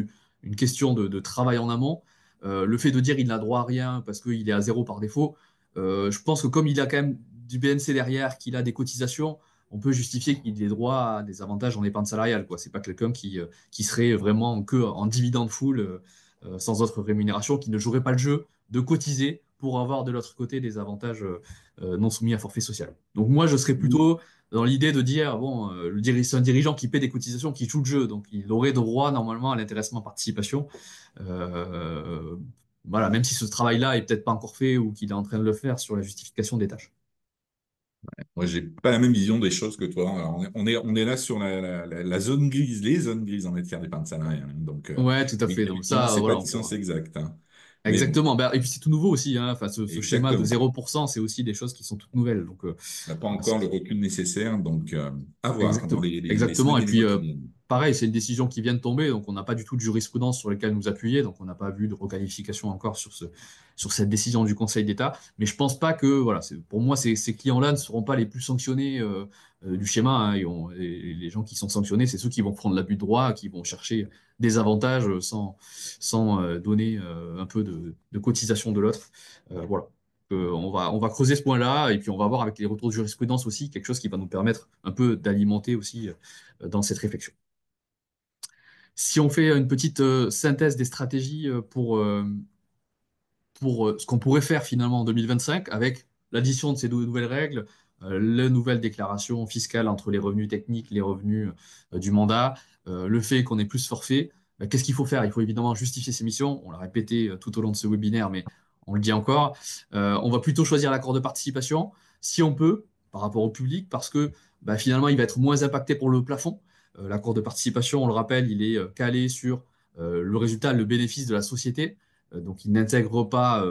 une question de travail en amont. Le fait de dire il n'a droit à rien parce qu'il est à zéro par défaut, je pense que comme il a quand même du BNC derrière, qu'il a des cotisations, on peut justifier qu'il ait droit à des avantages en épargne salariale, quoi. C'est pas quelqu'un qui serait vraiment que en dividende full, sans autre rémunération, qui ne jouerait pas le jeu de cotiser pour avoir de l'autre côté des avantages non soumis à forfait social. Donc moi, je serais plutôt dans l'idée de dire, bon, c'est un dirigeant qui paie des cotisations, qui joue le jeu, donc il aurait droit normalement à l'intéressement participation. Euh, voilà, même si ce travail-là est peut-être pas encore fait ou qu'il est en train de le faire sur la justification des tâches. Moi, j'ai pas la même vision des choses que toi. Alors, on est là sur la zone grise, les zones grises en matière d'épargne salariale, hein. Donc, Ouais, tout à oui, fait. Donc effectivement, ça, c'est pas voilà, une on science pourra. exacte, hein. Mais bon, Exactement. Ben, et puis c'est tout nouveau aussi, hein. Enfin, ce schéma de exactement. 0%, c'est aussi des choses qui sont toutes nouvelles. Donc, On n'a pas voilà, encore le recul nécessaire, donc à voir dans exactement. les Exactement. semaines Et et les puis, mois qui viennent. pareil, c'est une décision qui vient de tomber, donc on n'a pas du tout de jurisprudence sur laquelle nous appuyer, donc on n'a pas vu de requalification encore sur cette décision du Conseil d'État. Mais je pense pas que, voilà, pour moi, ces clients-là ne seront pas les plus sanctionnés du schéma, hein. Les gens qui sont sanctionnés, c'est ceux qui vont prendre l'abus de droit, qui vont chercher des avantages sans donner un peu de cotisation de l'autre. Voilà. On va creuser ce point-là et puis on va voir avec les retours de jurisprudence aussi quelque chose qui va nous permettre un peu d'alimenter aussi dans cette réflexion. Si on fait une petite synthèse des stratégies pour ce qu'on pourrait faire finalement en 2025 avec l'addition de ces deux nouvelles règles, la nouvelle déclaration fiscale entre les revenus techniques, les revenus du mandat, le fait qu'on ait plus forfait, qu'est-ce qu'il faut faire? Il faut évidemment justifier ses missions. On l'a répété tout au long de ce webinaire, mais on le dit encore. On va plutôt choisir l'accord de participation, si on peut, par rapport au public, parce que bah, finalement, il va être moins impacté pour le plafond. L'accord de participation, on le rappelle, il est calé sur le résultat, le bénéfice de la société. Donc, il n'intègre pas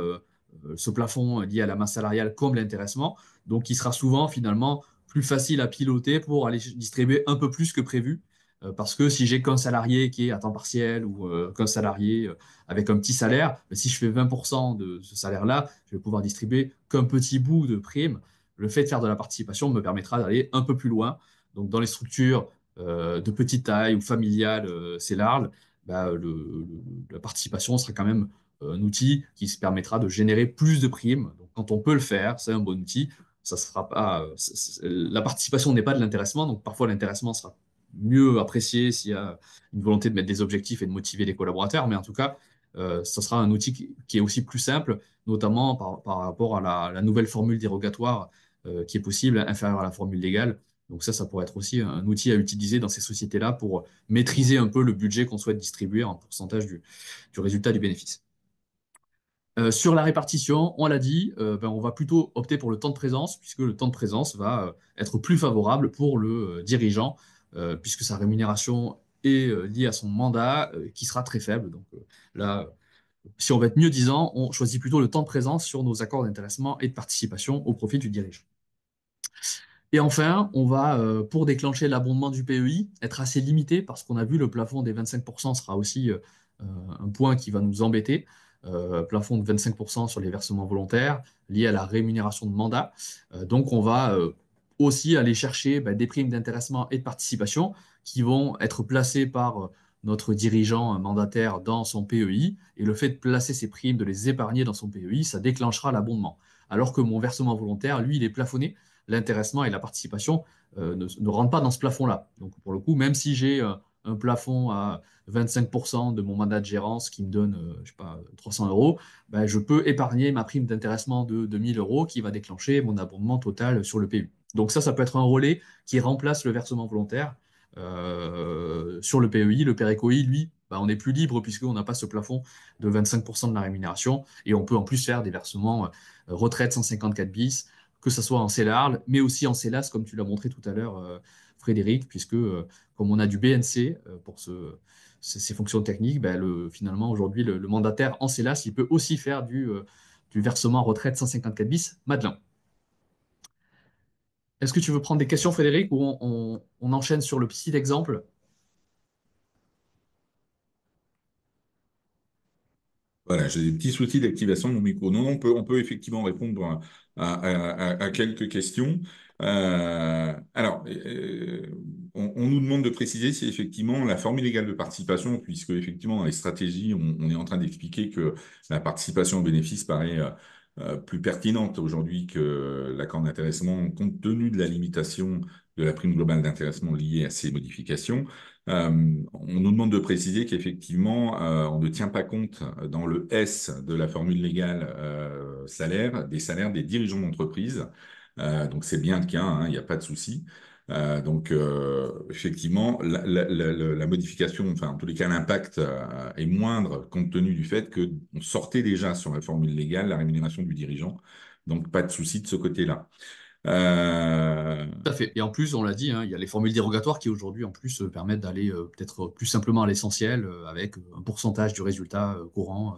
ce plafond lié à la masse salariale comme l'intéressement. Donc, il sera souvent finalement plus facile à piloter pour aller distribuer un peu plus que prévu. Parce que si j'ai qu'un salarié qui est à temps partiel ou qu'un salarié avec un petit salaire, si je fais 20% de ce salaire-là, je vais pouvoir distribuer qu'un petit bout de prime. Le fait de faire de la participation me permettra d'aller un peu plus loin. Donc, dans les structures de petite taille ou familiales, c'est large, bah, la participation sera quand même un outil qui se permettra de générer plus de primes. Donc, quand on peut le faire, c'est un bon outil. Ça sera pas, la participation n'est pas de l'intéressement, donc parfois l'intéressement sera mieux apprécié s'il y a une volonté de mettre des objectifs et de motiver les collaborateurs, mais en tout cas, ça sera un outil qui est aussi plus simple, notamment par rapport à la nouvelle formule dérogatoire qui est possible, inférieure à la formule légale. Donc ça pourrait être aussi un outil à utiliser dans ces sociétés-là pour maîtriser un peu le budget qu'on souhaite distribuer en pourcentage du résultat du bénéfice. Sur la répartition, on l'a dit, ben, on va plutôt opter pour le temps de présence, puisque le temps de présence va être plus favorable pour le dirigeant, puisque sa rémunération est liée à son mandat, qui sera très faible. Donc là, si on veut être mieux disant, on choisit plutôt le temps de présence sur nos accords d'intéressement et de participation au profit du dirigeant. Et enfin, on va, pour déclencher l'abondement du PEI, être assez limité parce qu'on a vu le plafond des 25% sera aussi un point qui va nous embêter. Plafond de 25% sur les versements volontaires liés à la rémunération de mandat. Donc, on va aussi aller chercher des primes d'intéressement et de participation qui vont être placées par notre dirigeant mandataire dans son PEI. Et le fait de placer ces primes, de les épargner dans son PEI, ça déclenchera l'abondement. Alors que mon versement volontaire, lui, il est plafonné. L'intéressement et la participation ne rentrent pas dans ce plafond-là. Donc, pour le coup, même si j'ai un plafond à 25% de mon mandat de gérance qui me donne, je sais pas, 300 euros, je peux épargner ma prime d'intéressement de 1000 euros qui va déclencher mon abondement total sur le PU. Donc ça peut être un relais qui remplace le versement volontaire sur le PEI. Le PERECOI, lui, on est plus libre puisqu'on n'a pas ce plafond de 25% de la rémunération et on peut en plus faire des versements retraite 154 bis, que ce soit en CELARL, mais aussi en CELAS, comme tu l'as montré tout à l'heure, Frédéric, puisque comme on a du BNC pour ces fonctions techniques, finalement, aujourd'hui, le mandataire en CELAS, il peut aussi faire du versement retraite 154 bis Madelin. Est-ce que tu veux prendre des questions, Frédéric, ou on enchaîne sur le petit exemple? Voilà, j'ai des petits soucis d'activation de mon micro. Non, on peut effectivement répondre à quelques questions. Alors, on nous demande de préciser si effectivement la formule légale de participation, puisque effectivement dans les stratégies, on est en train d'expliquer que la participation au bénéfice paraît plus pertinente aujourd'hui que l'accord d'intéressement, compte tenu de la limitation de la prime globale d'intéressement liée à ces modifications. On nous demande de préciser qu'effectivement, on ne tient pas compte dans le S de la formule légale des salaires des dirigeants d'entreprise. Donc c'est bien le cas, hein, il n'y a pas de souci. Effectivement, la modification, enfin en tous les cas l'impact est moindre compte tenu du fait qu'on sortait déjà sur la formule légale la rémunération du dirigeant. Donc pas de souci de ce côté-là. Euh, Tout à fait. Et en plus, on l'a dit, hein, il y a les formules dérogatoires qui aujourd'hui, en plus, permettent d'aller peut-être plus simplement à l'essentiel avec un pourcentage du résultat courant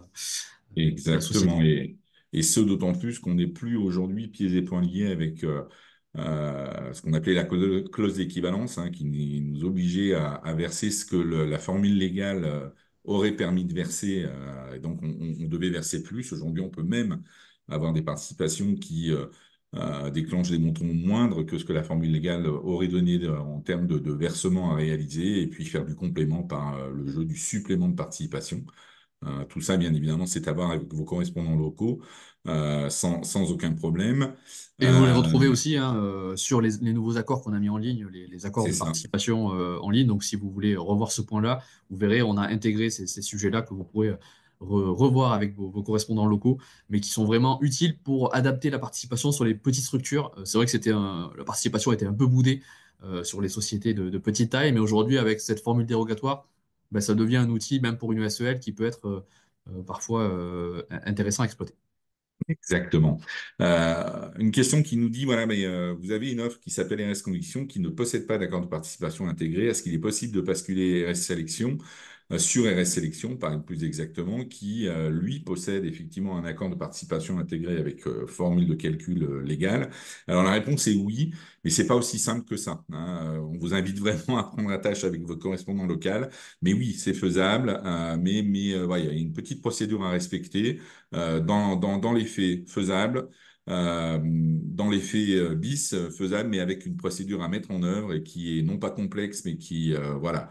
de la Exactement. société. Et ce, d'autant plus qu'on n'est plus aujourd'hui pieds et poings liés avec ce qu'on appelait la clause d'équivalence, hein, qui nous obligeait à verser ce que la formule légale aurait permis de verser. Et donc, on devait verser plus. Aujourd'hui, on peut même avoir des participations qui déclenchent des montants moindres que ce que la formule légale aurait donné en termes de versement à réaliser, et puis faire du complément par le jeu du supplément de participation. Tout ça, bien évidemment, c'est à voir avec vos correspondants locaux, sans aucun problème. Et vous les retrouvez Euh, aussi hein, sur les nouveaux accords qu'on a mis en ligne, les accords c'est de ça. participation en ligne. Donc, si vous voulez revoir ce point-là, vous verrez, on a intégré ces sujets-là que vous pourrez revoir avec vos correspondants locaux, mais qui sont vraiment utiles pour adapter la participation sur les petites structures. C'est vrai que la participation était un peu boudée sur les sociétés de petite taille, mais aujourd'hui, avec cette formule dérogatoire, ça devient un outil, même pour une SEL, qui peut être parfois intéressant à exploiter. Exactement. Une question qui nous dit, voilà, mais vous avez une offre qui s'appelle RS Conviction qui ne possède pas d'accord de participation intégré. Est-ce qu'il est possible de basculer RS Sélection sur RS Sélection, par plus exactement, qui, lui, possède effectivement un accord de participation intégré avec formule de calcul légale? Alors la réponse est oui, mais c'est pas aussi simple que ça, hein. On vous invite vraiment à prendre attache avec votre correspondant local. Mais oui, c'est faisable, ouais, il y a une petite procédure à respecter. Dans les faits, faisable. Dans les faits bis, faisable, mais avec une procédure à mettre en œuvre et qui est non pas complexe, mais qui voilà,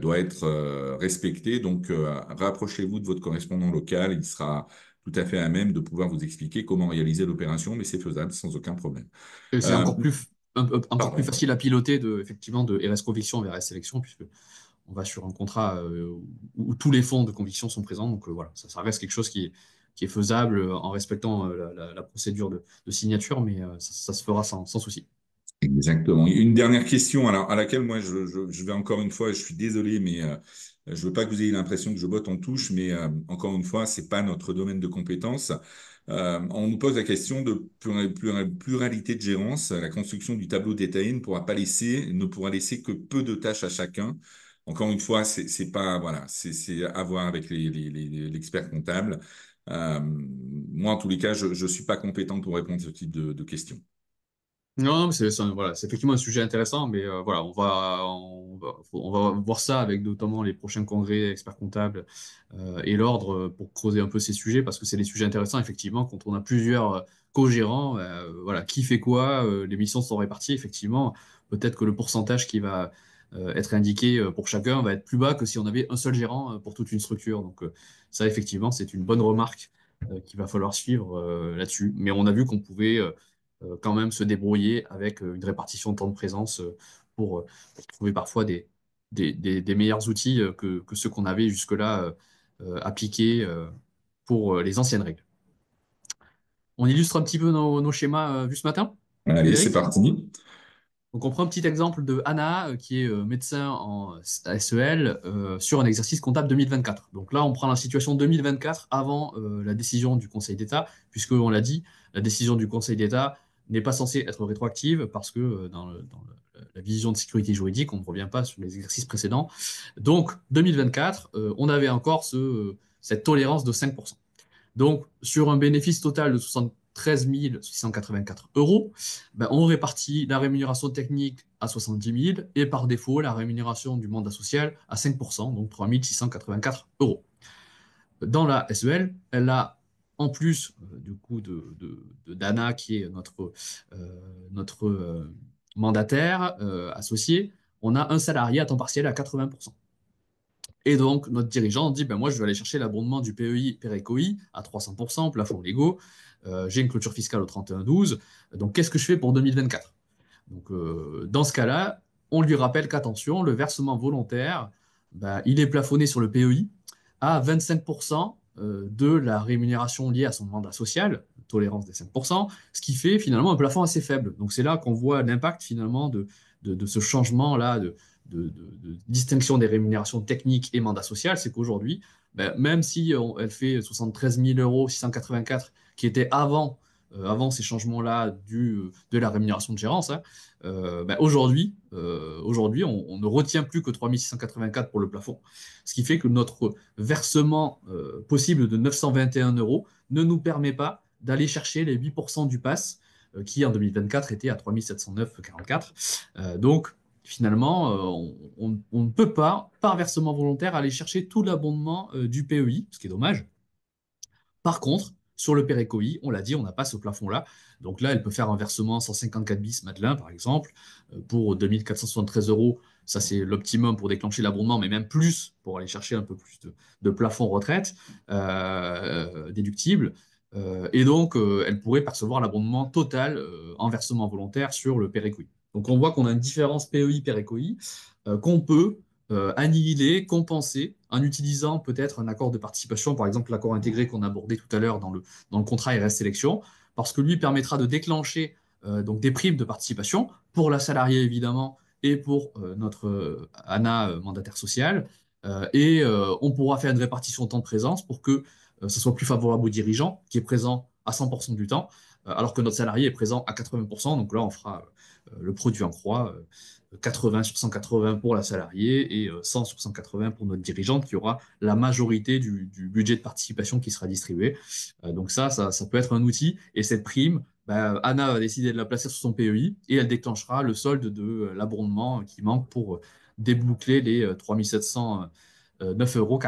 doit être respectée. Donc, rapprochez-vous de votre correspondant local. Il sera tout à fait à même de pouvoir vous expliquer comment réaliser l'opération, mais c'est faisable sans aucun problème. Et c'est Euh, encore plus Pardon. facile à piloter effectivement de RS Conviction vers RS Sélection, puisque on va sur un contrat où tous les fonds de conviction sont présents. Donc voilà, ça reste quelque chose qui est faisable en respectant la procédure de signature, mais ça se fera sans souci. Exactement. Une dernière question alors, à laquelle moi je vais encore une fois, je suis désolé, mais je veux pas que vous ayez l'impression que je botte en touche, mais encore une fois, c'est pas notre domaine de compétence. On nous pose la question de pluralité de gérance. La construction du tableau détaillé ne pourra laisser que peu de tâches à chacun. Encore une fois, c'est pas voilà, c'est à voir avec l'expert comptable. Moi, en tous les cas, je suis pas compétent pour répondre à ce type de questions. Non, mais voilà, c'est effectivement un sujet intéressant, mais voilà, on va voir ça avec notamment les prochains congrès experts comptables et l'ordre pour creuser un peu ces sujets, parce que c'est des sujets intéressants, effectivement, quand on a plusieurs co-gérants, voilà, qui fait quoi, les missions sont réparties, effectivement, peut-être que le pourcentage qui va être indiqué pour chacun va être plus bas que si on avait un seul gérant pour toute une structure. Donc ça, effectivement, c'est une bonne remarque qu'il va falloir suivre là-dessus. Mais on a vu qu'on pouvait quand même se débrouiller avec une répartition de temps de présence pour trouver parfois des meilleurs outils que ceux qu'on avait jusque-là appliqués pour les anciennes règles. On illustre un petit peu nos schémas vus ce matin, Allez, c'est Frédéric? parti. Donc, on prend un petit exemple de Anna, qui est médecin en SEL, sur un exercice comptable 2024. Donc là, on prend la situation 2024 avant la décision du Conseil d'État, puisque, on l'a dit, la décision du Conseil d'État n'est pas censée être rétroactive parce que la vision de sécurité juridique, on ne revient pas sur les exercices précédents. Donc, 2024, on avait encore cette tolérance de 5%. Donc, sur un bénéfice total de 73 684 euros, ben, on répartit la rémunération technique à 70 000 et par défaut, la rémunération du mandat social à 5%, donc 3 684 euros. Dans la SEL, elle a, en plus du coup d'Anna, qui est notre mandataire associé, on a un salarié à temps partiel à 80%. Et donc, notre dirigeant dit, ben moi, je vais aller chercher l'abondement du PEI, PERECOI à 300%, plafond légaux. J'ai une clôture fiscale au 31/12. Donc, qu'est-ce que je fais pour 2024? Donc, dans ce cas-là, on lui rappelle qu'attention, le versement volontaire, ben, il est plafonné sur le PEI à 25% de la rémunération liée à son mandat social, tolérance des 5%, ce qui fait finalement un plafond assez faible. Donc, c'est là qu'on voit l'impact finalement de ce changement-là de distinction des rémunérations techniques et mandat social, c'est qu'aujourd'hui, ben, même si elle fait 73 000 euros 684 qui était avant ces changements-là de la rémunération de gérance, hein, ben, aujourd'hui, on ne retient plus que 3 684 pour le plafond, ce qui fait que notre versement possible de 921 euros ne nous permet pas d'aller chercher les 8% du pass qui en 2024 était à 3 709,44. Donc, finalement, on ne peut pas, par versement volontaire, aller chercher tout l'abondement du PEI, ce qui est dommage. Par contre, sur le Pérécoï, on l'a dit, on n'a pas ce plafond-là. Donc là, elle peut faire un versement 154 bis Madeleine, par exemple, pour 2473 euros. Ça, c'est l'optimum pour déclencher l'abondement, mais même plus pour aller chercher un peu plus de plafond retraite déductible. Et donc, elle pourrait percevoir l'abondement total en versement volontaire sur le Pérécoï. Donc, on voit qu'on a une différence PEI-Pérécoï qu'on peut annihiler, compenser en utilisant peut-être un accord de participation, par exemple l'accord intégré qu'on a abordé tout à l'heure dans le contrat RS Sélection, parce que lui permettra de déclencher donc des primes de participation pour la salariée évidemment et pour notre ANA mandataire social. On pourra faire une répartition de temps de présence pour que ce soit plus favorable au dirigeant qui est présent à 100% du temps, alors que notre salarié est présent à 80%. Donc là, on fera le produit en croix. 80 sur 180 pour la salariée et 100 sur 180 pour notre dirigeante qui aura la majorité du budget de participation qui sera distribué. Donc ça peut être un outil. Et cette prime, bah, Anna va décider de la placer sur son PEI et elle déclenchera le solde de l'abondement qui manque pour déboucler les 3 709,44 euros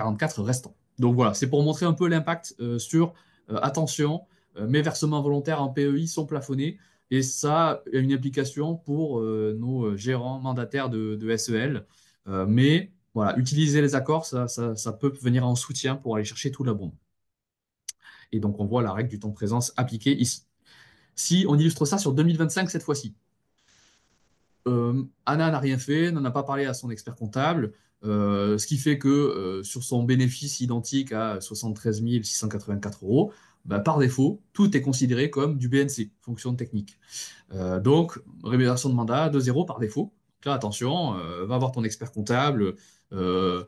restants. Donc voilà, c'est pour montrer un peu l'impact sur, attention, mes versements volontaires en PEI sont plafonnés. Et ça a une implication pour nos gérants mandataires de SEL. Mais voilà, utiliser les accords, ça peut venir en soutien pour aller chercher tout l'abondement. Et donc, on voit la règle du temps de présence appliquée ici. Si on illustre ça sur 2025 cette fois-ci, Anna n'a rien fait, n'en a pas parlé à son expert comptable, ce qui fait que sur son bénéfice identique à 73 684 euros, bah, par défaut, tout est considéré comme du BNC, fonction technique. Donc, rémunération de mandat de 0 par défaut. Donc là, attention, va voir ton expert comptable, euh,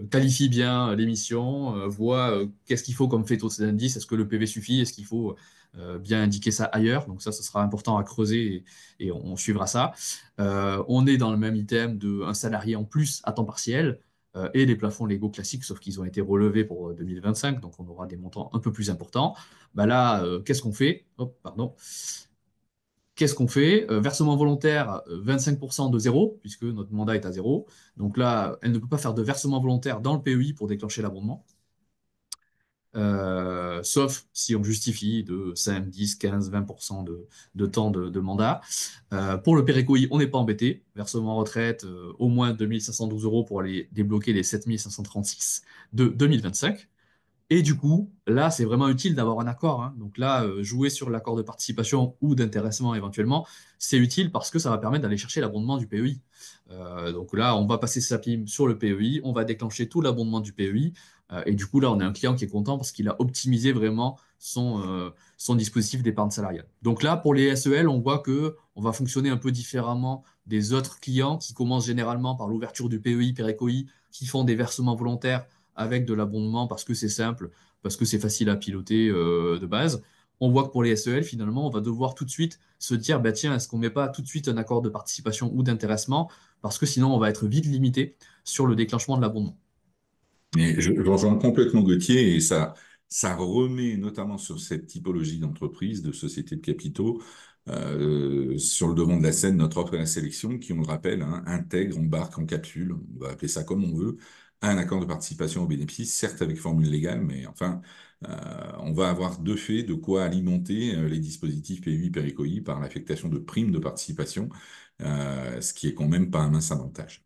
qualifie bien l'émission, vois qu'est-ce qu'il faut comme fait taux d'indice, est-ce que le PV suffit, est-ce qu'il faut bien indiquer ça ailleurs. Donc ça sera important à creuser et on suivra ça. On est dans le même item d'un salarié en plus à temps partiel et les plafonds légaux classiques, sauf qu'ils ont été relevés pour 2025, donc on aura des montants un peu plus importants. Bah là, qu'est-ce qu'on fait? Hop, pardon. Qu'est-ce qu'on fait? Versement volontaire, 25% de zéro, puisque notre mandat est à zéro. Donc là, elle ne peut pas faire de versement volontaire dans le PEI pour déclencher l'abondement. Sauf si on justifie de 5, 10, 15, 20% de temps de mandat. Pour le Pérécoï, on n'est pas embêté. Versement retraite, au moins 2512 euros pour aller débloquer les 7536 de 2025. Et du coup, là, c'est vraiment utile d'avoir un accord, hein. Donc là, jouer sur l'accord de participation ou d'intéressement éventuellement, c'est utile parce que ça va permettre d'aller chercher l'abondement du PEI. Donc là, on va passer sa PIM sur le PEI, on va déclencher tout l'abondement du PEI. Et du coup, là, on a un client qui est content parce qu'il a optimisé vraiment son dispositif d'épargne salariale. Donc là, pour les SEL, on voit que on va fonctionner un peu différemment des autres clients qui commencent généralement par l'ouverture du PEI, Pérécoï, qui font des versements volontaires avec de l'abondement parce que c'est simple, parce que c'est facile à piloter de base. On voit que pour les SEL, finalement, on va devoir tout de suite se dire, bah, tiens, est-ce qu'on ne met pas tout de suite un accord de participation ou d'intéressement? Parce que sinon, on va être vite limité sur le déclenchement de l'abondement. Mais je rejoins complètement Gauthier et ça remet notamment sur cette typologie d'entreprise, de société de capitaux, sur le devant de la scène notre offre à la sélection qui, on le rappelle, hein, intègre, embarque en capsule, on va appeler ça comme on veut, un accord de participation au bénéfice, certes avec formule légale, mais enfin, on va avoir de fait de quoi alimenter les dispositifs PUI Péricoi par l'affectation de primes de participation, ce qui est quand même pas un mince avantage.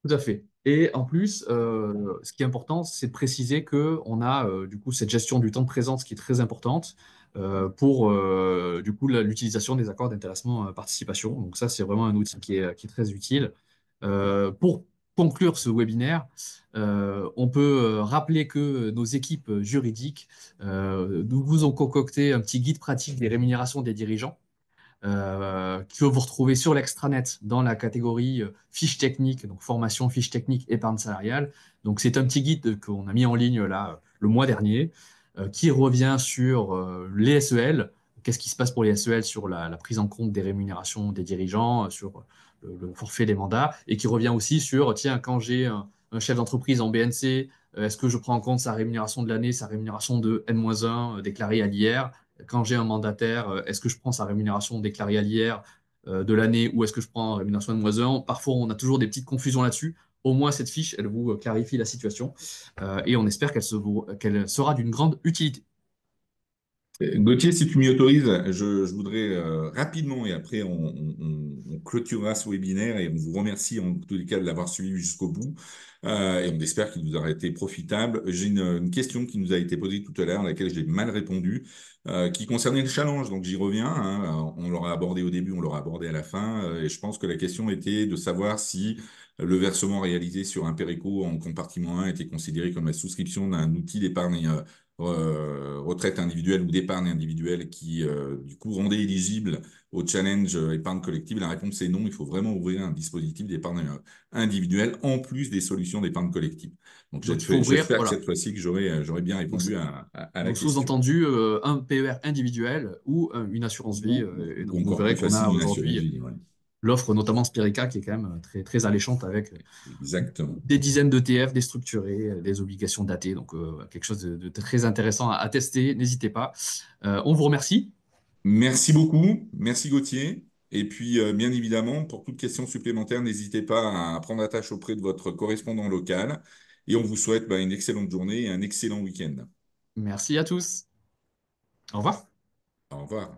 Tout à fait. Et en plus, ce qui est important, c'est de préciser qu'on a du coup cette gestion du temps de présence qui est très importante pour du coup l'utilisation des accords d'intéressement participation. Donc ça, c'est vraiment un outil qui est très utile. Pour conclure ce webinaire, on peut rappeler que nos équipes juridiques nous vous ont concocté un petit guide pratique des rémunérations des dirigeants que vous retrouvez sur l'extranet dans la catégorie fiches techniques, donc formation, fiches techniques, épargne salariale. Donc c'est un petit guide qu'on a mis en ligne là le mois dernier qui revient sur les SEL. Qu'est-ce qui se passe pour les SEL sur la prise en compte des rémunérations des dirigeants, sur le forfait des mandats, et qui revient aussi sur, tiens, quand j'ai un chef d'entreprise en BNC, est-ce que je prends en compte sa rémunération de l'année, sa rémunération de N-1 déclarée à l'IR? Quand j'ai un mandataire, est-ce que je prends sa rémunération déclarée à l'IR de l'année ou est-ce que je prends la rémunération de moisson? Parfois, on a toujours des petites confusions là-dessus. Au moins, cette fiche, elle vous clarifie la situation et on espère qu'elle sera d'une grande utilité. Gauthier, si tu m'y autorises, je voudrais rapidement, et après on clôturera ce webinaire et on vous remercie en tous les cas de l'avoir suivi jusqu'au bout et on espère qu'il vous aura été profitable. J'ai une question qui nous a été posée tout à l'heure, à laquelle j'ai mal répondu, qui concernait le challenge, donc j'y reviens, hein. On l'aura abordé au début, on l'aura abordé à la fin, et je pense que la question était de savoir si le versement réalisé sur un Péréco en compartiment 1 était considéré comme la souscription d'un outil d'épargne retraite individuelle ou d'épargne individuelle qui, du coup, rendait éligible au challenge épargne collective? La réponse est non. Il faut vraiment ouvrir un dispositif d'épargne individuelle en plus des solutions d'épargne collective. Donc, Donc, il faut ouvrir, j'espère que cette voilà. fois-ci, que j'aurai bien Donc, répondu à la donc question. sous-entendu, un PER individuel ou une assurance vie. Et Ou donc, vous encore plus verrez qu'on a facile, une assurance aujourd'hui vie. Voilà. l'offre, notamment Spirica, qui est quand même très, très alléchante avec Exactement. des dizaines d'ETF, des structurés, des obligations datées. Donc, quelque chose de très intéressant à tester. N'hésitez pas. On vous remercie. Merci beaucoup. Merci Gauthier. Et puis, bien évidemment, pour toute question supplémentaire, n'hésitez pas à prendre attache auprès de votre correspondant local. Et on vous souhaite une excellente journée et un excellent week-end. Merci à tous. Au revoir. Au revoir.